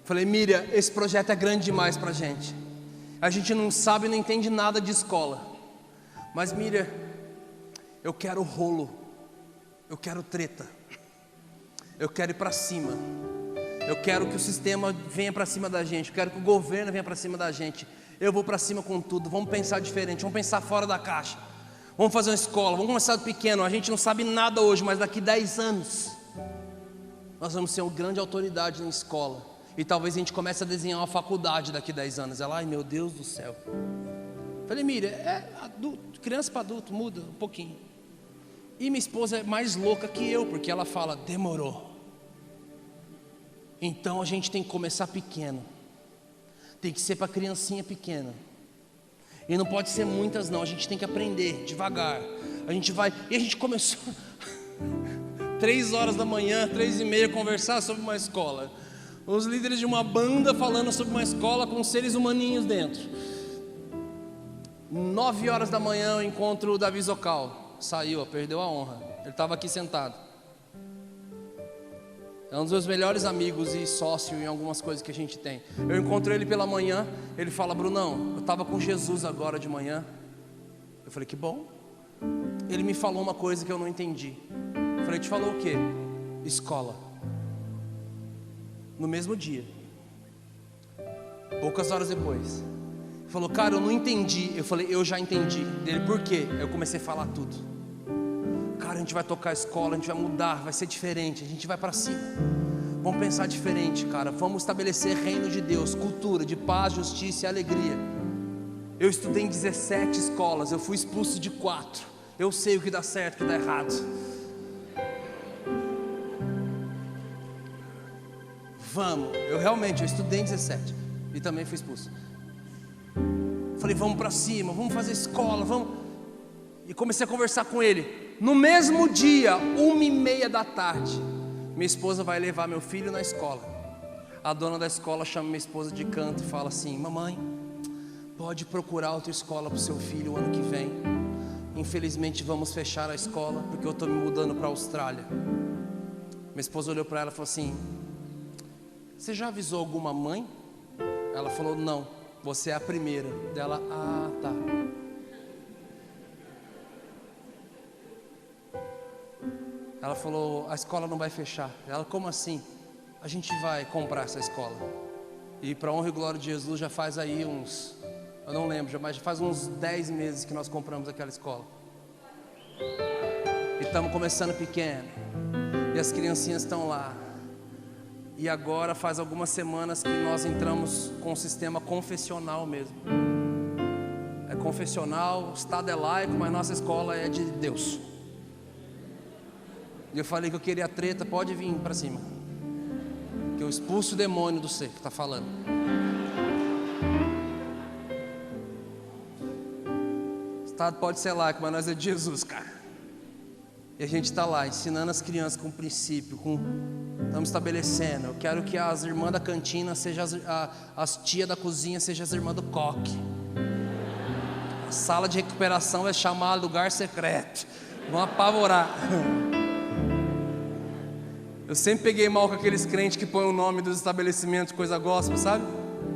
falei, Miriam, esse projeto é grande demais pra gente. A gente não sabe, não entende nada de escola. Mas Miriam, eu quero rolo, eu quero treta, eu quero ir pra cima. Eu quero que o sistema venha pra cima da gente, eu quero que o governo venha pra cima da gente. Eu vou pra cima com tudo, vamos pensar diferente, vamos pensar fora da caixa. Vamos fazer uma escola, vamos começar do pequeno. A gente não sabe nada hoje, mas daqui 10 anos nós vamos ser uma grande autoridade na escola. E talvez a gente comece a desenhar uma faculdade daqui 10 anos. Ela, ai meu Deus do céu. Falei, Miriam, adulto, criança para adulto, muda um pouquinho. E minha esposa é mais louca que eu, porque ela fala, demorou. Então a gente tem que começar pequeno. Tem que ser para criancinha pequena. E não pode ser muitas não, a gente tem que aprender devagar. A gente vai, e a gente começou 3 horas da manhã, 3h30, conversar sobre uma escola. Os líderes de uma banda falando sobre uma escola com seres humaninhos dentro. 9 horas da manhã eu encontro o Davi Zocal. Saiu, perdeu a honra. Ele estava aqui sentado. É um dos meus melhores amigos e sócio em algumas coisas que a gente tem. Eu encontro ele pela manhã. Ele fala, Brunão, eu estava com Jesus agora de manhã. Eu falei, que bom. Ele me falou uma coisa que eu não entendi. Eu falei, te falou o quê? Escola. No mesmo dia, poucas horas depois, ele falou, cara, eu não entendi. Eu falei, eu já entendi. Dele, por quê? Eu comecei a falar tudo. Cara, a gente vai tocar a escola, a gente vai mudar, vai ser diferente, a gente vai para cima. Vamos pensar diferente, cara. Vamos estabelecer reino de Deus, cultura de paz, justiça e alegria. Eu estudei em 17 escolas, eu fui expulso de 4. Eu sei o que dá certo, o que dá errado. Vamos, eu estudei em 17 e também fui expulso. Falei, vamos para cima, vamos fazer escola, vamos. E comecei a conversar com ele. No mesmo dia, 1h30 da tarde, minha esposa vai levar meu filho na escola. A dona da escola chama minha esposa de canto e fala assim, mamãe, pode procurar outra escola para o seu filho o ano que vem. Infelizmente vamos fechar a escola, porque eu estou me mudando para a Austrália. Minha esposa olhou para ela e falou assim, você já avisou alguma mãe? Ela falou, não, você é a primeira. Dela, ah, tá. Ela falou, a escola não vai fechar. Ela, como assim? A gente vai comprar essa escola. E para honra e glória de Jesus, já faz aí uns, eu não lembro, mas já faz uns 10 meses que nós compramos aquela escola. E estamos começando pequeno. E as criancinhas estão lá. E agora faz algumas semanas que nós entramos com o sistema confessional mesmo. É confessional, o Estado é laico, mas nossa escola é de Deus. E eu falei que eu queria treta, pode vir para cima. Que eu expulso o demônio do ser que está falando. O Estado pode ser laico, mas nós é de Jesus, cara. E a gente está lá ensinando as crianças com princípio, estamos estabelecendo. Eu quero que as irmãs da cantina sejam as tias da cozinha, sejam as irmãs do coque. A sala de recuperação vai chamar lugar secreto. Vão apavorar. Eu sempre peguei mal com aqueles crentes que põem o nome dos estabelecimentos, coisa gospel, sabe?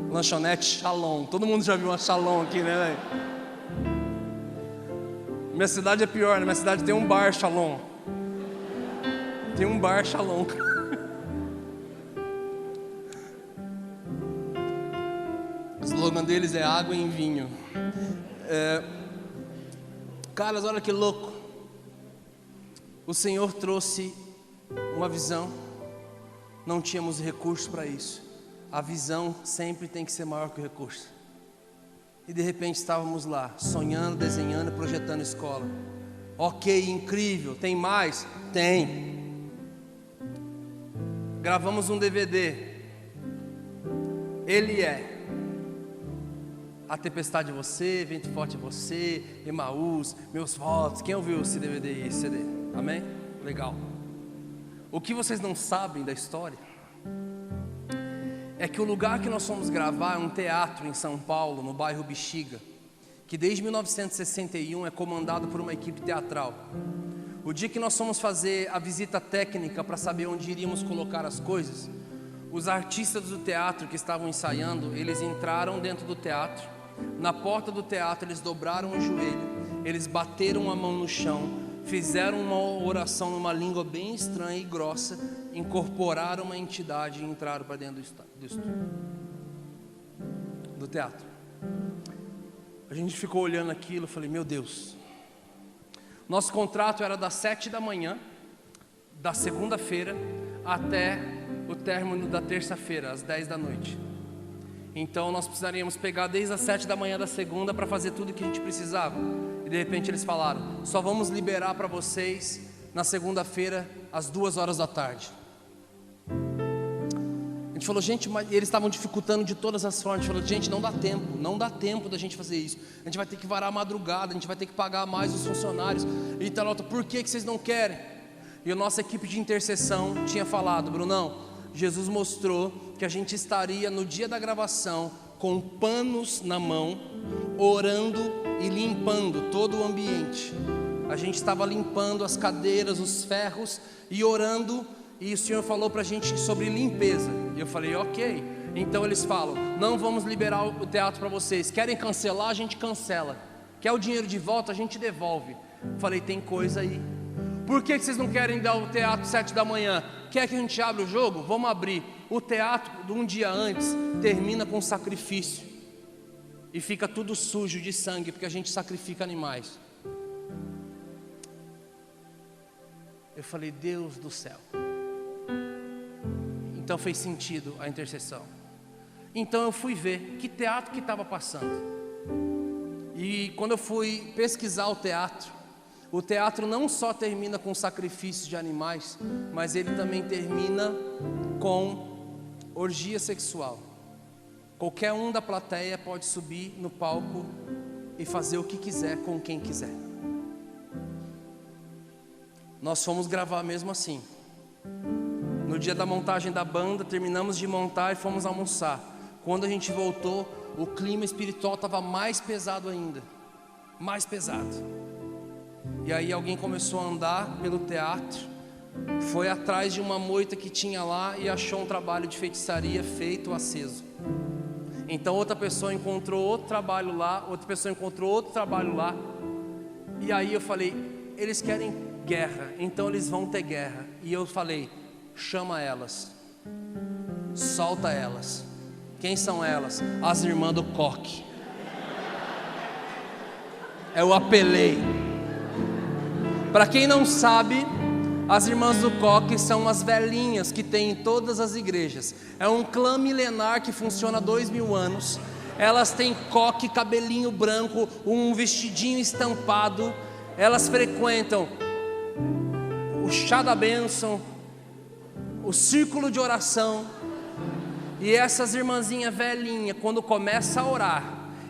Lanchonete Shalom. Todo mundo já viu uma Shalom aqui, né, velho? Minha cidade é pior, na minha cidade tem um bar Shalom. Tem um bar Shalom. O slogan deles é água em vinho. Caras, olha que louco. O Senhor trouxe uma visão. Não tínhamos recursos para isso. A visão sempre tem que ser maior que o recurso. E de repente estávamos lá, sonhando, desenhando, projetando escola. Ok, incrível, tem mais? Tem. Gravamos um DVD. Ele é A Tempestade é Você, Vento Forte é Você, Emaús, Meus Votos. Quem ouviu esse DVD e esse CD? Amém? Legal. O que vocês não sabem da história é que o lugar que nós fomos gravar é um teatro em São Paulo, no bairro Bexiga, que desde 1961 é comandado por uma equipe teatral. O dia que nós fomos fazer a visita técnica para saber onde iríamos colocar as coisas, os artistas do teatro que estavam ensaiando, eles entraram dentro do teatro. Na porta do teatro eles dobraram o joelho, eles bateram a mão no chão, fizeram uma oração numa língua bem estranha e grossa, incorporaram uma entidade e entraram para dentro do teatro. A gente ficou olhando aquilo, eu falei, meu Deus. Nosso contrato era das 7 da manhã, da segunda-feira, até o término da terça-feira, às 10 da noite. Então nós precisaríamos pegar desde as 7 da manhã da segunda para fazer tudo o que a gente precisava. E de repente eles falaram, só vamos liberar para vocês na segunda-feira às 2 horas da tarde. A gente falou, gente, mas eles estavam dificultando de todas as formas. A gente falou, gente, não dá tempo da gente fazer isso. A gente vai ter que varar a madrugada, a gente vai ter que pagar mais os funcionários. E tal, por que vocês não querem? E a nossa equipe de intercessão tinha falado, Brunão, Jesus mostrou que a gente estaria no dia da gravação com panos na mão, orando e limpando todo o ambiente. A gente estava limpando as cadeiras, os ferros e orando. E o Senhor falou para a gente sobre limpeza. E eu falei, ok. Então eles falam, não vamos liberar o teatro para vocês. Querem cancelar, a gente cancela. Quer o dinheiro de volta, a gente devolve. Falei, tem coisa aí. Por que vocês não querem dar o teatro 7 da manhã? Quer que a gente abra o jogo? Vamos abrir. O teatro, de um dia antes, termina com sacrifício. E fica tudo sujo de sangue, porque a gente sacrifica animais. Eu falei, Deus do céu. Então fez sentido a intercessão. Então eu fui ver que teatro que estava passando. E quando eu fui pesquisar o teatro não só termina com sacrifício de animais, mas ele também termina com orgia sexual. Qualquer um da plateia pode subir no palco e fazer o que quiser com quem quiser. Nós fomos gravar mesmo assim. No dia da montagem da banda, terminamos de montar e fomos almoçar. Quando a gente voltou, o clima espiritual estava mais pesado ainda. Mais pesado. E aí alguém começou a andar pelo teatro, foi atrás de uma moita que tinha lá e achou um trabalho de feitiçaria feito aceso. Então outra pessoa encontrou outro trabalho lá, outra pessoa encontrou outro trabalho lá. E aí eu falei, eles querem guerra, então eles vão ter guerra. E eu falei, chama elas, solta elas. Quem são elas? As irmãs do coque. Eu apelei. Para quem não sabe, as irmãs do coque são as velhinhas que tem em todas as igrejas. É um clã milenar que funciona há 2000 anos. Elas têm coque, cabelinho branco, um vestidinho estampado. Elas frequentam o chá da bênção, o círculo de oração. E essas irmãzinhas velhinhas, quando começa a orar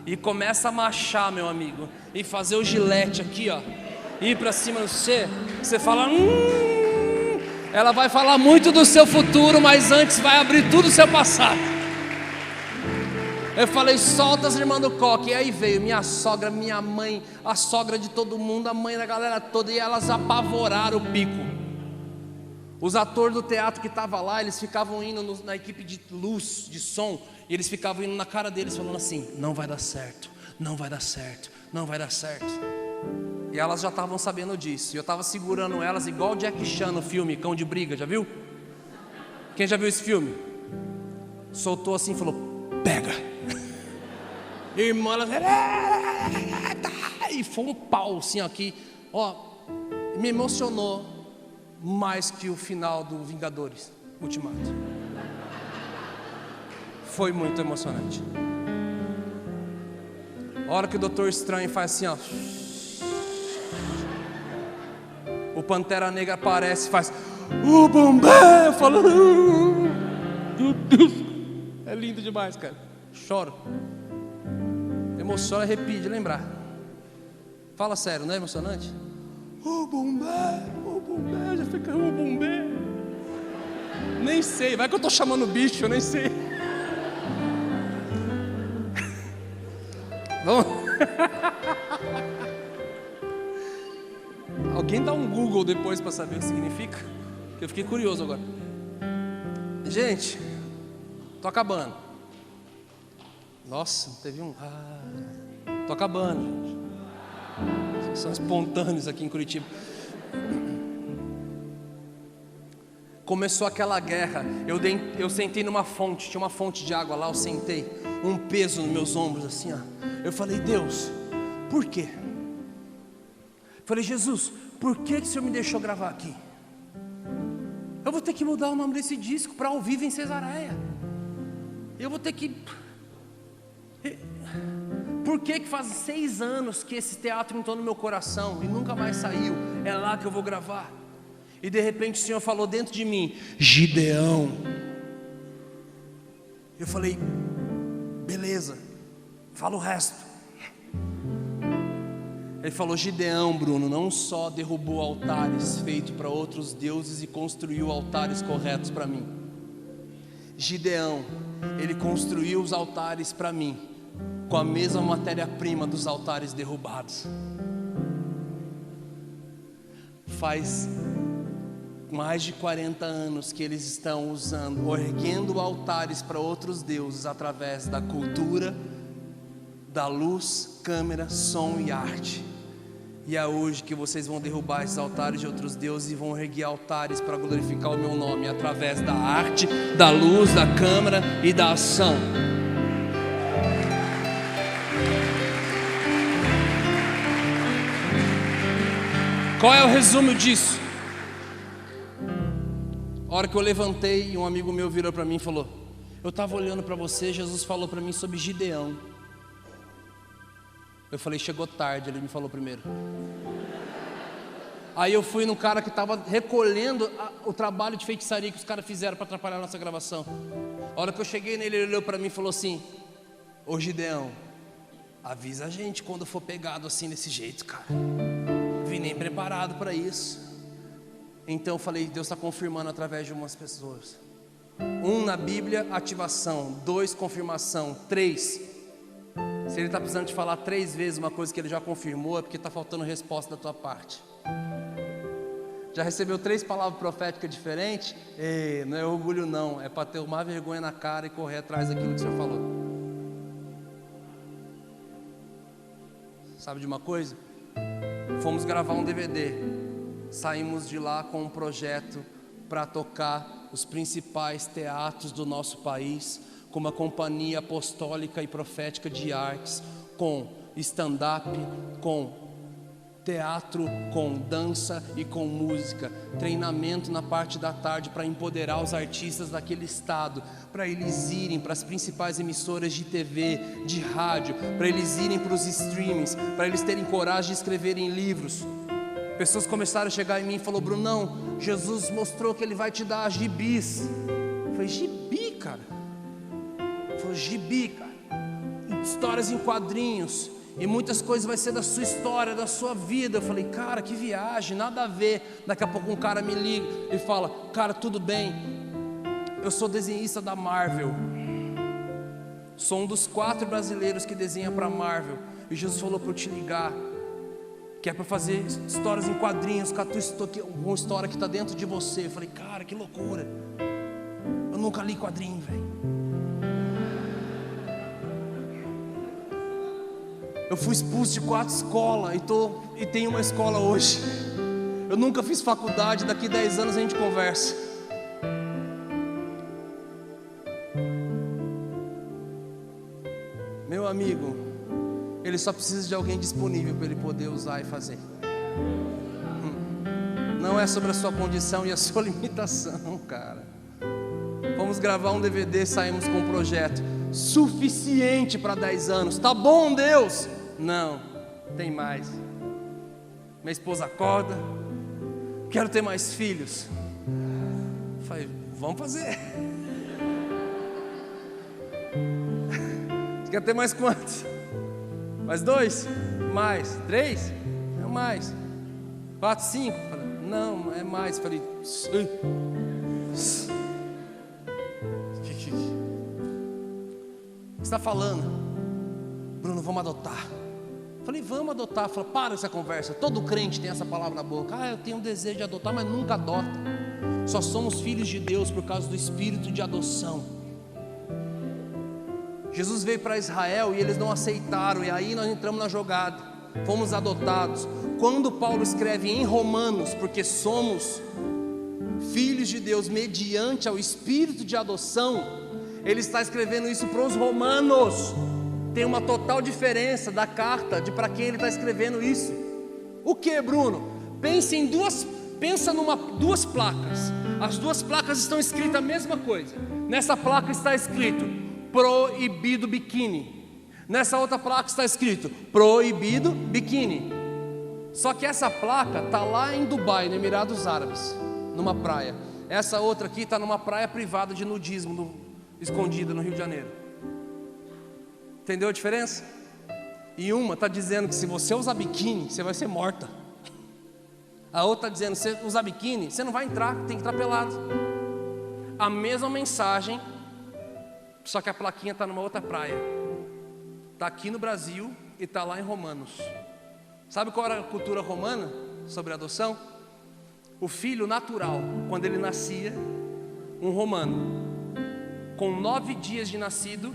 e começa a machar, meu amigo, e fazer o gilete aqui, ó, ir para cima de você fala, ela vai falar muito do seu futuro, mas antes vai abrir tudo o seu passado. Eu falei, solta as irmãs do coque. E aí veio minha sogra, minha mãe, a sogra de todo mundo, a mãe da galera toda, e elas apavoraram o pico. Os atores do teatro que estavam lá, eles ficavam indo na equipe de luz, de som, e eles ficavam indo na cara deles falando assim, não vai dar certo, não vai dar certo, não vai dar certo. E elas já estavam sabendo disso. E eu estava segurando elas igual o Jack Chan no filme Cão de Briga, já viu? Quem já viu esse filme? Soltou assim e falou, pega. Irmã, elas... E foi um pau assim aqui. Ó, me emocionou mais que o final do Vingadores Ultimato. Foi muito emocionante. A hora que o Doutor Estranho faz assim, ó, o Pantera Negra aparece e faz o bombeiro, falando, meu Deus, é lindo demais, cara. Choro, emociona, arrepio de lembrar. Fala sério, não é emocionante? O bombeiro, já fica o bombeiro. Nem sei, vai que eu tô chamando o bicho, eu nem sei. Vamos. Quem dá um Google depois para saber o que significa? Porque eu fiquei curioso agora. Gente, tô acabando. Nossa, teve um... tô acabando, gente. São espontâneos aqui em Curitiba. Começou aquela guerra. Eu sentei numa fonte, tinha uma fonte de água lá, eu sentei, um peso nos meus ombros assim, ó. Eu falei, Deus, por quê? Falei, Jesus, por que o Senhor me deixou gravar aqui? Eu vou ter que mudar o nome desse disco para Ao Vivo em Cesareia. Eu vou ter que... Por que faz 6 anos que esse teatro entrou no meu coração e nunca mais saiu? É lá que eu vou gravar. E de repente o Senhor falou dentro de mim, Gideão. Eu falei, beleza, fala o resto. Ele falou, Gideão, Bruno, não só derrubou altares feitos para outros deuses e construiu altares corretos para mim. Gideão, ele construiu os altares para mim, com a mesma matéria-prima dos altares derrubados. Faz mais de 40 anos que eles estão usando, erguendo altares para outros deuses através da cultura, da luz, câmera, som e arte. E é hoje que vocês vão derrubar esses altares de outros deuses e vão erguer altares para glorificar o meu nome através da arte, da luz, da câmera e da ação. Qual é o resumo disso? A hora que eu levantei, um amigo meu virou para mim e falou, eu estava olhando para você, Jesus falou para mim sobre Gideão. Eu falei, chegou tarde, ele me falou primeiro. Aí eu fui no cara que estava recolhendo o trabalho de feitiçaria que os caras fizeram para atrapalhar a nossa gravação. A hora que eu cheguei nele, ele olhou para mim e falou assim, ô Gideão, avisa a gente quando for pegado assim desse jeito, cara. Vim nem preparado para isso. Então eu falei, Deus está confirmando através de umas pessoas. 1 na Bíblia, ativação. 2, confirmação. 3, se ele está precisando te falar 3 vezes uma coisa que ele já confirmou, é porque está faltando resposta da tua parte. Já recebeu 3 palavras proféticas diferentes? Ei, não é orgulho não, é para ter uma vergonha na cara e correr atrás daquilo que o Senhor falou. Sabe de uma coisa? Fomos gravar um DVD. Saímos de lá com um projeto para tocar os principais teatros do nosso país, com uma companhia apostólica e profética de artes, com stand-up, com teatro, com dança e com música, treinamento na parte da tarde para empoderar os artistas daquele estado, para eles irem para as principais emissoras de TV, de rádio, para eles irem para os streamings, para eles terem coragem de escreverem livros. Pessoas começaram a chegar em mim e falaram, Brunão, Jesus mostrou que Ele vai te dar gibis. Eu falei, gibi, cara? Ele falou, gibi, cara, histórias em quadrinhos, e muitas coisas vai ser da sua história, da sua vida. Eu falei, cara, que viagem, nada a ver. Daqui a pouco um cara me liga e fala, cara, tudo bem, eu sou desenhista da Marvel, sou um dos 4 brasileiros que desenha para a Marvel, e Jesus falou para eu te ligar, que é para fazer histórias em quadrinhos, com uma história que está dentro de você. Eu falei, cara, que loucura, eu nunca li quadrinho, velho. Eu fui expulso de 4 escolas e tenho uma escola hoje. Eu nunca fiz faculdade, daqui 10 anos a gente conversa. Meu amigo, ele só precisa de alguém disponível para ele poder usar e fazer. Não é sobre a sua condição e a sua limitação, cara. Vamos gravar um DVD, saímos com um projeto suficiente para 10 anos. Tá bom, Deus? Não, tem mais. Minha esposa acorda, quero ter mais filhos. Eu falei, vamos fazer. Você quer ter mais quantos? Mais 2? Mais 3? Não, mais 4, 5? Falei, não, é mais. Falei, o que você está falando? Bruno, vamos adotar. Falei, vamos adotar. Falei, para essa conversa, todo crente tem essa palavra na boca. Eu tenho um desejo de adotar, mas nunca adota. Só somos filhos de Deus por causa do espírito de adoção. Jesus veio para Israel e eles não aceitaram, e aí nós entramos na jogada, fomos adotados. Quando Paulo escreve em Romanos, porque somos filhos de Deus mediante ao espírito de adoção, ele está escrevendo isso para os romanos. Tem uma total diferença da carta de para quem ele está escrevendo isso. O que, Bruno? Pensa em duas placas. As duas placas estão escritas a mesma coisa. Nessa placa está escrito proibido biquíni. Nessa outra placa está escrito proibido biquíni. Só que essa placa está lá em Dubai, no Emirados Árabes, numa praia. Essa outra aqui está numa praia privada de nudismo, escondida no Rio de Janeiro. Entendeu a diferença? E uma está dizendo que se você usar biquíni, você vai ser morta. A outra está dizendo, se você usar biquíni, você não vai entrar, tem que entrar pelado. A mesma mensagem, só que a plaquinha está numa outra praia. Está aqui no Brasil e está lá em Romanos. Sabe qual era a cultura romana sobre adoção? O filho natural, quando ele nascia, um romano, com 9 dias de nascido,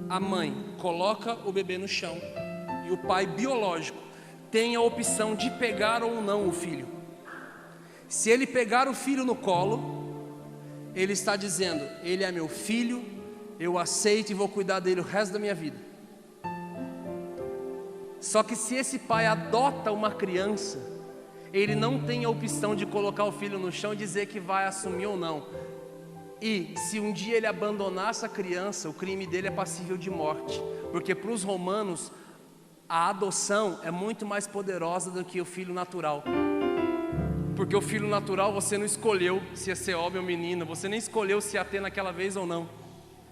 a mãe coloca o bebê no chão e o pai biológico tem a opção de pegar ou não o filho. Se ele pegar o filho no colo, ele está dizendo, ele é meu filho, eu aceito e vou cuidar dele o resto da minha vida. Só que se esse pai adota uma criança, ele não tem a opção de colocar o filho no chão e dizer que vai assumir ou não. E se um dia ele abandonar essa criança, o crime dele é passível de morte. Porque para os romanos, a adoção é muito mais poderosa do que o filho natural. Porque o filho natural você não escolheu se ia ser homem ou menina, você nem escolheu se ia ter naquela vez ou não.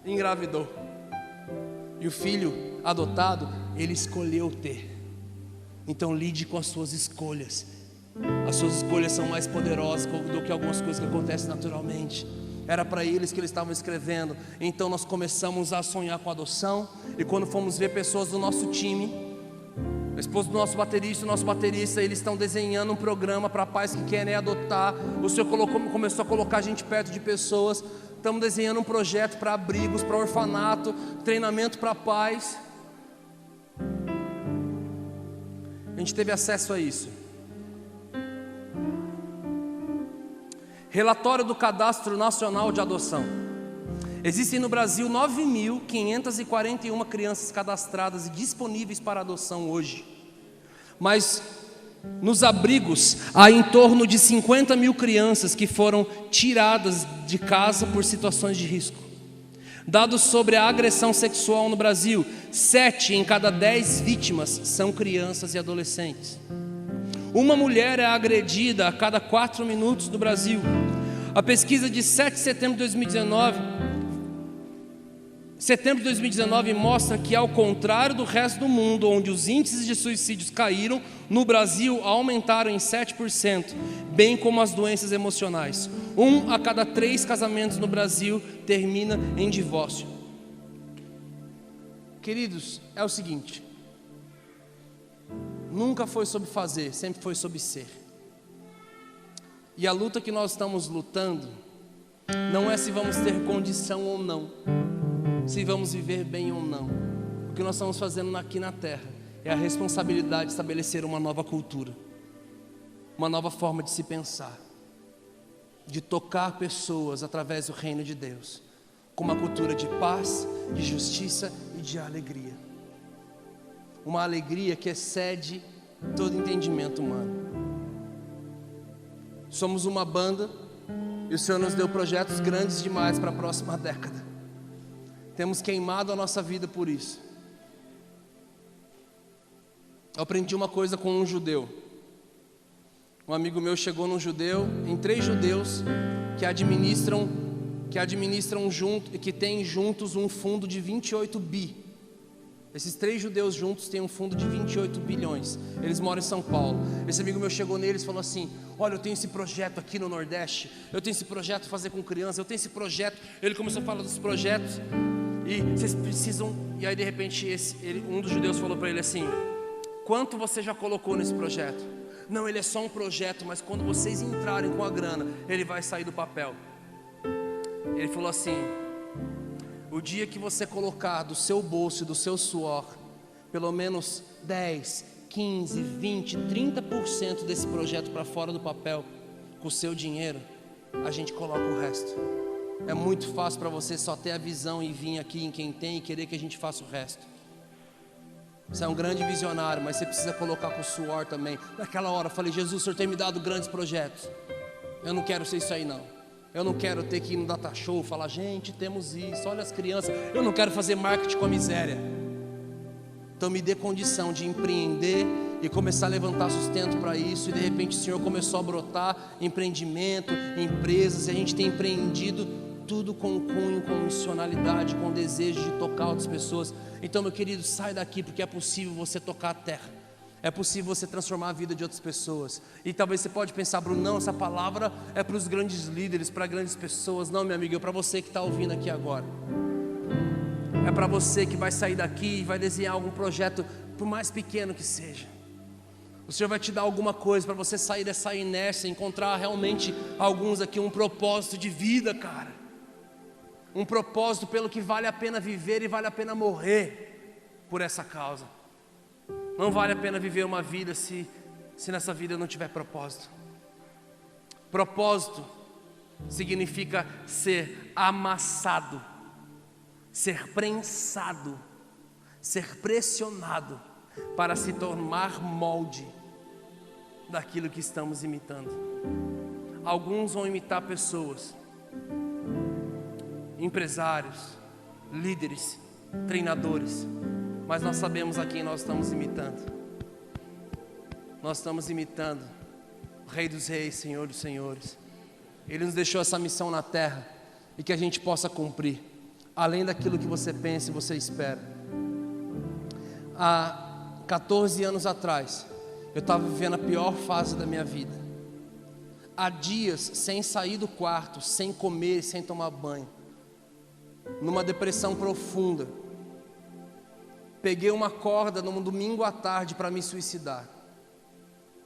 Engravidou. E o filho adotado, ele escolheu ter. Então lide com as suas escolhas. As suas escolhas são mais poderosas do que algumas coisas que acontecem naturalmente. Era para eles que eles estavam escrevendo. Então nós começamos a sonhar com adoção. E quando fomos ver pessoas do nosso time, a esposa do nosso baterista, eles estão desenhando um programa para pais que querem adotar. O Senhor começou a colocar a gente perto de pessoas. Estamos desenhando um projeto para abrigos, para orfanato, treinamento para pais. A gente teve acesso a isso. Relatório do Cadastro Nacional de Adoção. Existem no Brasil 9.541 crianças cadastradas e disponíveis para adoção hoje. Mas nos abrigos há em torno de 50 mil crianças que foram tiradas de casa por situações de risco. Dados sobre a agressão sexual no Brasil: 7 em cada 10 vítimas são crianças e adolescentes. Uma mulher é agredida a cada 4 minutos no Brasil. A pesquisa de 7 de setembro de 2019 mostra que, ao contrário do resto do mundo, onde os índices de suicídios caíram, no Brasil aumentaram em 7%, bem como as doenças emocionais. 1 a cada 3 casamentos no Brasil termina em divórcio. Queridos, é o seguinte: nunca foi sobre fazer, sempre foi sobre ser. E a luta que nós estamos lutando não é se vamos ter condição ou não, se vamos viver bem ou não. O que nós estamos fazendo aqui na terra é a responsabilidade de estabelecer uma nova cultura, uma nova forma de se pensar, de tocar pessoas através do reino de Deus, com uma cultura de paz, de justiça e de alegria. Uma alegria que excede todo entendimento humano. Somos uma banda e o Senhor nos deu projetos grandes demais para a próxima década. Temos queimado a nossa vida por isso. Eu aprendi uma coisa com um judeu. Um amigo meu chegou num judeu, em 3 judeus que administram junto, que têm juntos um fundo de 28 bi. Esses 3 judeus juntos têm um fundo de 28 bilhões. Eles moram em São Paulo. Esse amigo meu chegou neles e falou assim: olha, eu tenho esse projeto aqui no Nordeste, eu tenho esse projeto de fazer com crianças, eu tenho esse projeto. Ele começou a falar dos projetos. E vocês precisam. E aí de repente um dos judeus falou para ele assim: Quanto você já colocou nesse projeto? Não, ele é só um projeto, mas quando vocês entrarem com a grana, ele vai sair do papel. Ele falou assim: o dia que você colocar do seu bolso e do seu suor, pelo menos 10, 15, 20, 30% desse projeto para fora do papel, com o seu dinheiro, a gente coloca o resto. É muito fácil para você só ter a visão e vir aqui em quem tem e querer que a gente faça o resto. Você é um grande visionário, mas você precisa colocar com o suor também. Naquela hora eu falei: Jesus, o Senhor tem me dado grandes projetos. Eu não quero ser isso aí não. Eu não quero ter que ir no data show, falar: gente, temos isso, olha as crianças. Eu não quero fazer marketing com a miséria. Então me dê condição de empreender e começar a levantar sustento para isso. E de repente o Senhor começou a brotar empreendimento, empresas. E a gente tem empreendido tudo com cunho, com missionalidade, com desejo de tocar outras pessoas. Então, meu querido, sai daqui, porque é possível você tocar a terra. É possível você transformar a vida de outras pessoas. E talvez você pode pensar: Bruno, não, essa palavra é para os grandes líderes, para grandes pessoas. Não, meu amigo, é para você que está ouvindo aqui agora. É para você que vai sair daqui e vai desenhar algum projeto, por mais pequeno que seja. O Senhor vai te dar alguma coisa para você sair dessa inércia, encontrar realmente alguns aqui um propósito de vida, cara. Um propósito pelo que vale a pena viver e vale a pena morrer por essa causa. Não vale a pena viver uma vida se nessa vida não tiver propósito. Propósito significa ser amassado, ser prensado, ser pressionado para se tornar molde daquilo que estamos imitando. Alguns vão imitar pessoas, empresários, líderes, treinadores, mas nós sabemos a quem nós estamos imitando. Nós estamos imitando o Rei dos Reis, Senhor dos Senhores. Ele nos deixou essa missão na terra e que a gente possa cumprir, além daquilo que você pensa e você espera. Há 14 anos atrás, eu estava vivendo a pior fase da minha vida. Há dias sem sair do quarto, sem comer, sem tomar banho, numa depressão profunda. Peguei uma corda num domingo à tarde para me suicidar.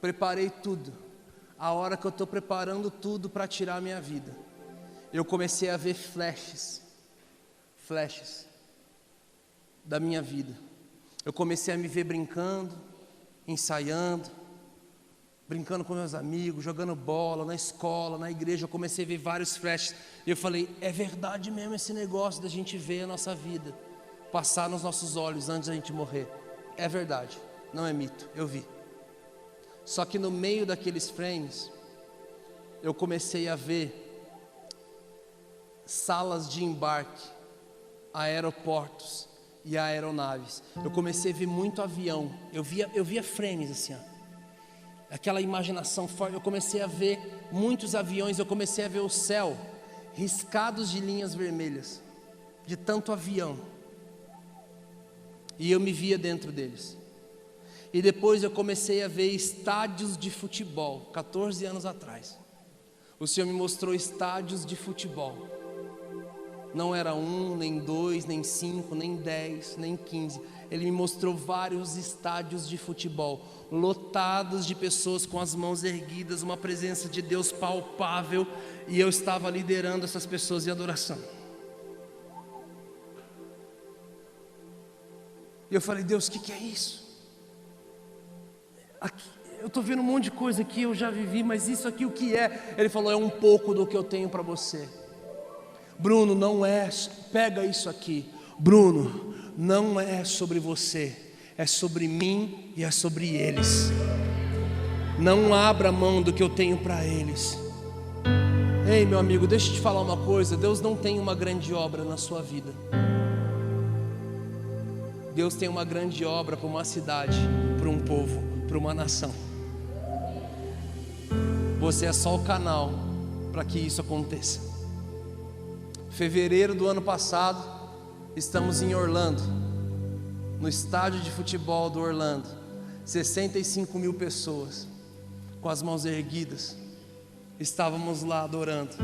Preparei tudo. A hora que eu estou preparando tudo para tirar a minha vida, eu comecei a ver flashes da minha vida. Eu comecei a me ver brincando, ensaiando, brincando com meus amigos, jogando bola na escola, na igreja. Eu comecei a ver vários flashes. E eu falei: é verdade mesmo esse negócio da gente ver a nossa vida passar nos nossos olhos antes da gente morrer. É verdade, não é mito, eu vi. Só que no meio daqueles frames, eu comecei a ver salas de embarque, aeroportos e aeronaves. Eu comecei a ver muito avião. Eu via frames assim, ó. Aquela imaginação forte. Eu comecei a ver muitos aviões. Eu comecei a ver o céu riscados de linhas vermelhas, de tanto avião. E eu me via dentro deles. E depois eu comecei a ver estádios de futebol. 14 anos atrás, o Senhor me mostrou estádios de futebol. Não era 1, nem 2, nem 5, nem 10, nem 15. Ele me mostrou vários estádios de futebol, lotados de pessoas com as mãos erguidas, uma presença de Deus palpável. E eu estava liderando essas pessoas em adoração. E eu falei: Deus, o que é isso? Aqui, eu estou vendo um monte de coisa aqui, eu já vivi, mas isso aqui o que é? Ele falou: é um pouco do que eu tenho para você. Bruno, não é, pega isso aqui. Bruno, não é sobre você, é sobre mim e é sobre eles. Não abra mão do que eu tenho para eles. Ei, meu amigo, deixa eu te falar uma coisa. Deus não tem uma grande obra na sua vida. Deus tem uma grande obra para uma cidade, para um povo, para uma nação. Você é só o canal para que isso aconteça. Fevereiro do ano passado, estamos em Orlando, no estádio de futebol do Orlando. 65 mil pessoas, com as mãos erguidas. Estávamos lá adorando.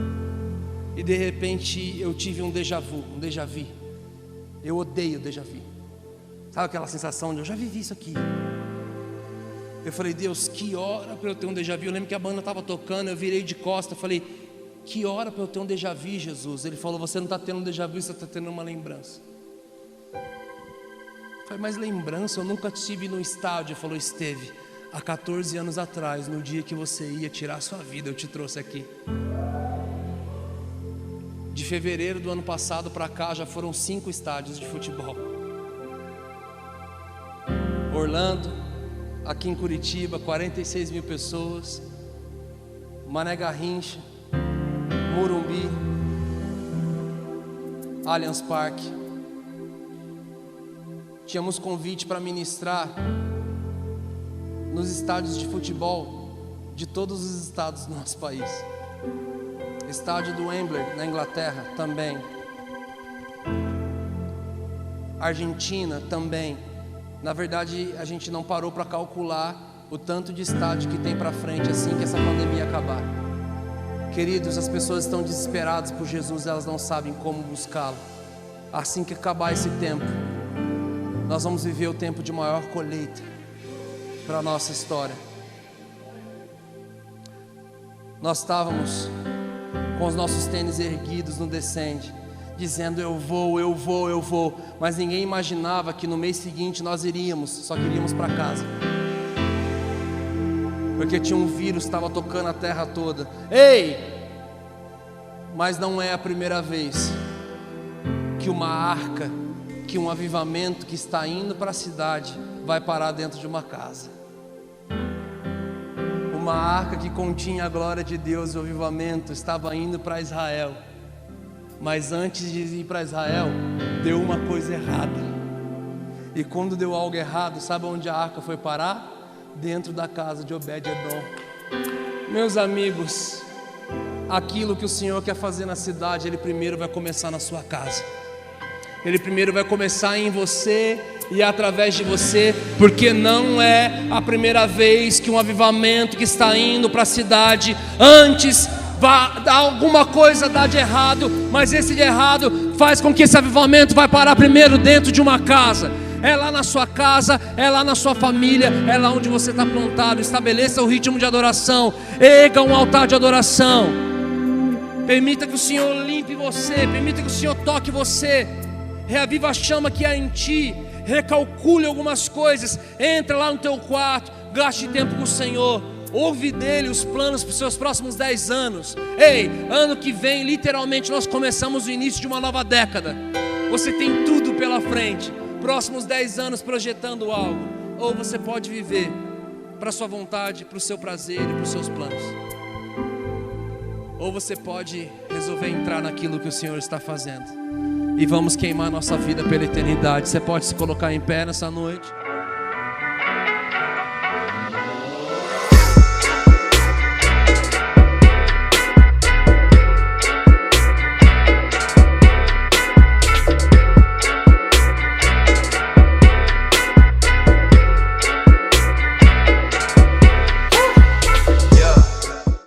E de repente eu tive um déjà vu. Eu odeio déjà vu. Sabe aquela sensação de eu já vivi isso aqui? Eu falei, Deus, que hora para eu ter um déjà vu? Eu lembro que a banda estava tocando, eu virei de costa, falei, que hora para eu ter um déjà vu, Jesus? Ele falou, você não está tendo um déjà vu, você está tendo uma lembrança. Eu falei, mas lembrança? Eu nunca estive no estádio. Ele falou, esteve há 14 anos atrás, no dia que você ia tirar a sua vida, eu te trouxe aqui. De fevereiro do ano passado para cá, já foram 5 estádios de futebol. Orlando, aqui em Curitiba, 46 mil pessoas. Mané Garrincha, Morumbi, Allianz Parque. Tínhamos convite para ministrar nos estádios de futebol de todos os estados do nosso país. Estádio do Wembley, na Inglaterra, também. Argentina, também. Na verdade, a gente não parou para calcular o tanto de estádio que tem para frente assim que essa pandemia acabar. Queridos, as pessoas estão desesperadas por Jesus, elas não sabem como buscá-lo. Assim que acabar esse tempo, nós vamos viver o tempo de maior colheita para a nossa história. Nós estávamos com os nossos tênis erguidos no descende, dizendo eu vou, mas ninguém imaginava que no mês seguinte nós só queríamos para casa, porque tinha um vírus que estava tocando a terra toda. Ei, mas não é a primeira vez que uma arca, que um avivamento que está indo para a cidade vai parar dentro de uma casa. Uma arca que continha a glória de Deus, o avivamento, estava indo para Israel. Mas antes de ir para Israel, deu uma coisa errada. E quando deu algo errado, sabe onde a arca foi parar? Dentro da casa de Obed-Edom. Meus amigos, aquilo que o Senhor quer fazer na cidade, Ele primeiro vai começar na sua casa. Ele primeiro vai começar em você e através de você, porque não é a primeira vez que um avivamento que está indo para a cidade, antes alguma coisa dá de errado, mas esse de errado faz com que esse avivamento vai parar primeiro dentro de uma casa. É lá na sua casa, é lá na sua família, é lá onde você está plantado. Estabeleça o ritmo de adoração, erga um altar de adoração. Permita que o Senhor limpe você, permita que o Senhor toque você. Reaviva a chama que há em ti. Recalcule algumas coisas. Entra lá no teu quarto, gaste tempo com o Senhor. Ouve dele os planos para os seus próximos 10 anos. Ei, ano que vem, literalmente, nós começamos o início de uma nova década. Você tem tudo pela frente. Próximos 10 anos projetando algo. Ou você pode viver para a sua vontade, para o seu prazer e para os seus planos. Ou você pode resolver entrar naquilo que o Senhor está fazendo. E vamos queimar nossa vida pela eternidade. Você pode se colocar em pé nessa noite?